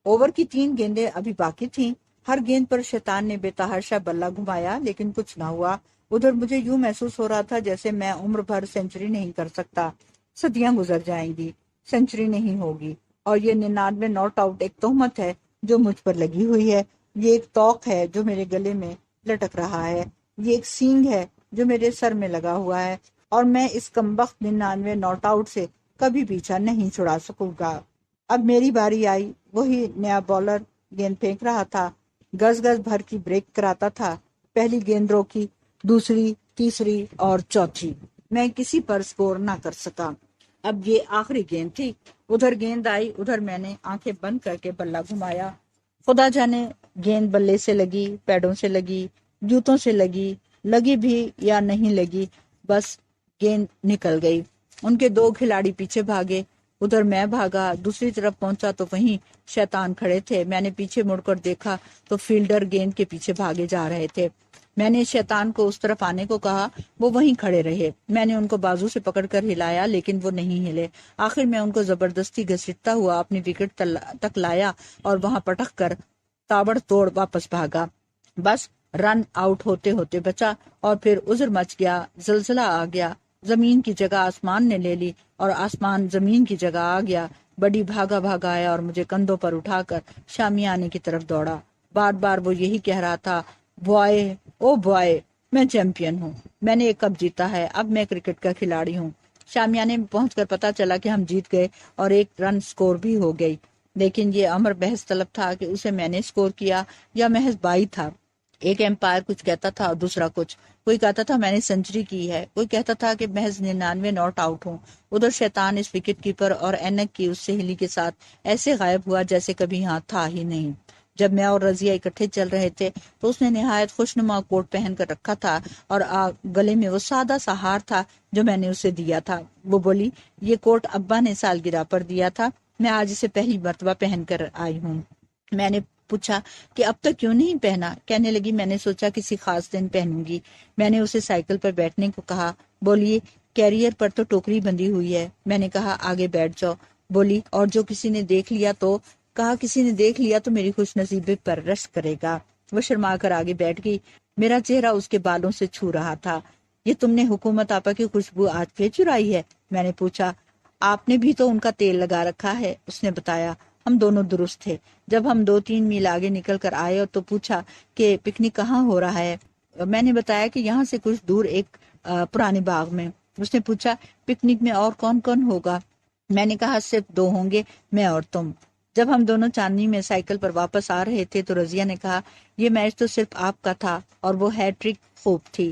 اوور کی 3 گیندیں ابھی باقی تھیں۔ ہر گیند پر شیطان نے بے تحاشا بلہ گھمایا لیکن کچھ نہ ہوا۔ ادھر مجھے یوں محسوس ہو رہا تھا جیسے میں عمر بھر سینچری نہیں کر سکتا۔ صدیاں گزر جائیں گی، سینچری نہیں ہوگی، اور یہ 99 ناٹ آؤٹ ایک تہمت ہے جو مجھ پر لگی ہوئی ہے۔ یہ ایک توق ہے جو میرے گلے میں لٹک رہا ہے۔ یہ ایک سینگ ہے جو میرے سر میں لگا ہوا ہے اور میں اس کمبخت 99 ناٹ آؤٹ سے کبھی پیچھا نہیں چھڑا سکوں گا۔ اب میری باری آئی۔ وہی نیا بولر گیند پھینک رہا تھا، گز گز بھر کی بریک کراتا تھا۔ پہلی گیند روکی، دوسری، تیسری اور چوتھی۔ میں کسی پر سکور نہ کر سکا۔ اب یہ آخری گیند تھی۔ ادھر گیند آئی، ادھر میں نے آنکھیں بند کر کے بلہ گھمایا۔ خدا جانے گیند بلے سے لگی، پیڈوں سے لگی، جوتوں سے لگی بھی یا نہیں لگی، بس گیند نکل گئی۔ ان کے 2 کھلاڑی پیچھے بھاگے، ادھر میں بھاگا۔ دوسری طرف پہنچا تو وہیں شیطان کھڑے تھے۔ میں نے پیچھے مڑ کر دیکھا تو فیلڈر گیند کے پیچھے بھاگے جا رہے تھے۔ میں نے شیطان کو اس طرف آنے کو کہا، وہ وہیں کھڑے رہے۔ میں نے ان کو بازو سے پکڑ کر ہلایا لیکن وہ نہیں ہلے۔ آخر میں ان کو زبردستی گھسیٹتا ہوا اپنی وکٹ تک لایا اور وہاں پٹک کر تابڑ توڑ واپس بھاگا۔ بس رن آؤٹ ہوتے ہوتے بچا اور پھر عذر مچ گیا، زلزلہ آ گیا، زمین کی جگہ آسمان نے لے لی اور آسمان زمین کی جگہ آ گیا۔ بڑی بھاگا بھاگا آیا اور مجھے کندھوں پر اٹھا کر شامیانے کی طرف دوڑا۔ بار بار وہ یہی کہہ رہا تھا، بوائے او بوائے، میں چیمپئن ہوں، میں نے ایک کپ جیتا ہے، اب میں کرکٹ کا کھلاڑی ہوں۔ شامیانے میں پہنچ کر پتا چلا کہ ہم جیت گئے اور 1 رن سکور بھی ہو گئی، لیکن یہ امر بحث طلب تھا کہ اسے میں نے سکور کیا یا محض بائی تھا۔ ایک امپائر کچھ کہتا تھا اور دوسرا کچھ، کوئی کہتا تھا میں نے سینچری کی ہے، کوئی کہتا تھا کہ محض 99 ناٹ آؤٹ ہوں۔ ادھر شیطان اس وکٹ کیپر اور اینک کی اس سہیلی کے ساتھ ایسے غائب ہوا جیسے کبھی یہاں تھا ہی نہیں۔ جب میں اور رضیہ اکٹھے چل رہے تھے تو اس نے نہایت خوشنما کوٹ پہن کر رکھا تھا اور گلے میں وہ سادہ سا ہار تھا جو میں نے اسے دیا تھا۔ وہ بولی، یہ کوٹ ابا نے سالگرہ پر دیا تھا، میں آج اسے پہلی مرتبہ پہن کر آئی ہوں۔ میں نے پوچھا کہ اب تک کیوں نہیں پہنا؟ کہنے لگی، میں نے سوچا کسی خاص دن پہنوں گی۔ میں نے اسے سائیکل پر بیٹھنے کو کہا۔ بولی، کیریئر پر تو ٹوکری بندھی ہوئی ہے۔ میں نے کہا، آگے بیٹھ جاؤ۔ بولی، اور جو کسی نے دیکھ لیا تو؟ کہا، کسی نے دیکھ لیا تو میری خوش نصیبی پر رشک کرے گا۔ وہ شرما کر آگے بیٹھ گئی۔ میرا چہرہ اس کے بالوں سے چھو رہا تھا۔ یہ تم نے حکومت آپا کی خوشبو آج پھر چرائی ہے؟ میں نے پوچھا۔ آپ نے بھی تو ان کا تیل لگا رکھا ہے، اس نے بتایا۔ ہم دونوں درست تھے۔ جب ہم 2-3 میل آگے نکل کر آئے تو پوچھا کہ پکنک کہاں ہو رہا ہے؟ میں نے بتایا کہ یہاں سے کچھ دور ایک پرانے باغ میں۔ اس نے پوچھا، پکنک میں اور کون کون ہوگا؟ میں نے کہا، صرف 2 ہوں گے، میں اور تم۔ جب ہم دونوں چاندنی میں سائیکل پر واپس آ رہے تھے تو رضیہ نے کہا، یہ میچ تو صرف آپ کا تھا اور وہ ہیٹ-ٹرک خوب تھی،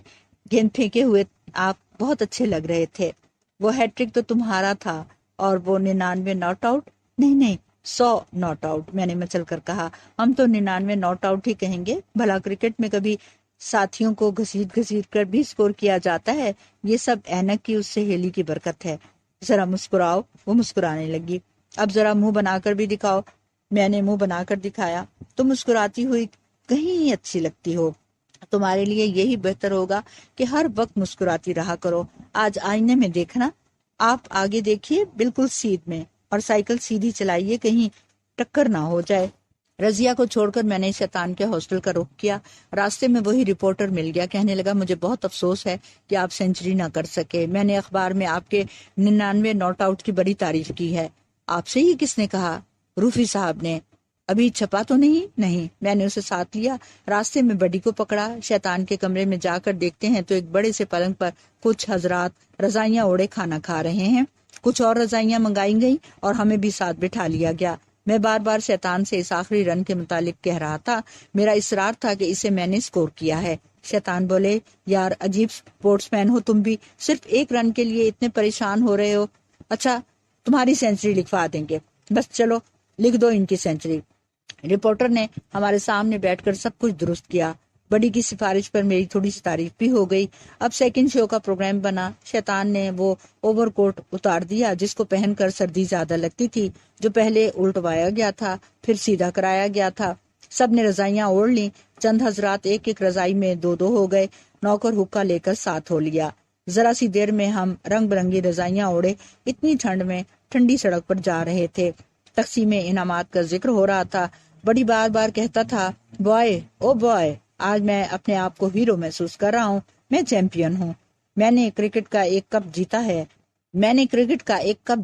گیند پھینکے ہوئے آپ بہت اچھے لگ رہے تھے۔ وہ ہیٹ-ٹرک تو تمہارا تھا اور وہ 99 ناٹ آؤٹ؟ نہیں 100 ناٹ آؤٹ، میں نے مچل کر کہا۔ ہم تو 99 ناٹ آؤٹ ہی کہیں گے، بھلا کرکٹ میں کبھی ساتھیوں کو گھسیٹ کر بھی سکور کیا جاتا ہے؟ یہ سب اینک کی اس سہیلی کی برکت ہے۔ ذرا مسکراؤ۔ وہ مسکرانے لگی۔ اب ذرا منہ بنا کر بھی دکھاؤ۔ میں نے منہ بنا کر دکھایا۔ تم مسکراتی ہوئی کہیں اچھی لگتی ہو۔ تمہارے لیے یہی بہتر ہوگا کہ ہر وقت مسکراتی رہا کرو۔ آج آئینے میں دیکھنا، آپ آگے دیکھیے بالکل سیدھ میں، اور سائیکل سیدھی چلائیے، کہیں ٹکر نہ ہو جائے۔ رضیہ کو چھوڑ کر میں نے شیطان کے ہاسٹل کا رخ کیا۔ راستے میں وہی رپورٹر مل گیا۔ کہنے لگا، مجھے بہت افسوس ہے کہ آپ سینچری نہ کر سکے، میں نے اخبار میں آپ کے 99 ناٹ آؤٹ کی بڑی تعریف کی ہے۔ آپ سے ہی کس نے کہا؟ روفی صاحب نے۔ ابھی چھپا تو نہیں. میں نے اسے ساتھ لیا. راستے میں بڈی کو پکڑا. شیطان کے کمرے میں جا کر دیکھتے ہیں تو ایک بڑے سے پلنگ پر کچھ حضرات رضائیاں اوڑے کھانا کھا رہے ہیں. کچھ اور رضائیاں منگائی گئیں اور ہمیں بھی ساتھ بٹھا لیا گیا. میں بار بار شیطان سے اس آخری رن کے متعلق کہہ رہا تھا. میرا اصرار تھا کہ اسے میں نے اسکور کیا ہے. شیطان بولے، یار عجیب سپورٹس مین ہو تم بھی، صرف ایک رن کے لیے اتنے پریشان ہو رہے ہو. اچھا تمہاری سینچری لکھوا دیں گے، بس چلو لکھ دو ان کی سینچری. رپورٹر نے ہمارے سامنے بیٹھ کر سب کچھ درست کیا. بڑی کی سفارش پر میری تھوڑی سی تعریف بھی ہو گئی. اب سیکنڈ شو کا پروگرام بنا. شیطان نے وہ اوور کوٹ اتار دیا جس کو پہن کر سردی زیادہ لگتی تھی، جو پہلے الٹوایا گیا تھا پھر سیدھا کرایا گیا تھا. سب نے رضائیاں اوڑھ لیں. چند حضرات ایک ایک رضائی میں دو ہو گئے. نوکر حکا لے کر ساتھ ہو لیا. ذرا سی دیر میں ہم رنگ برنگی رضائیاں اوڑھے اتنی ٹھنڈ میں ٹھنڈی سڑک پر جا رہے تھے. تقسیم انعامات کا ذکر ہو رہا تھا. بڑی بار بار کہتا تھا، بوائے او بوائے، آج میں اپنے آپ کو ہیرو محسوس کر رہا ہوں. میں چیمپئن ہوں. میں نے کرکٹ کا ایک کپ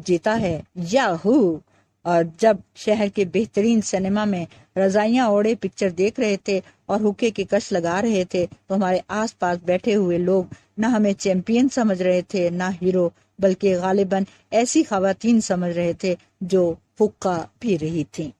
جیتا ہے. یاہو! اور جب شہر کے بہترین سنیما میں رضائیاں اوڑے پکچر دیکھ رہے تھے اور حکے کی کش لگا رہے تھے تو ہمارے آس پاس بیٹھے ہوئے لوگ نہ ہمیں چیمپئن سمجھ رہے تھے نہ ہیرو، بلکہ غالباً ایسی خواتین سمجھ رہے تھے جو حقہ پی رہی تھیں.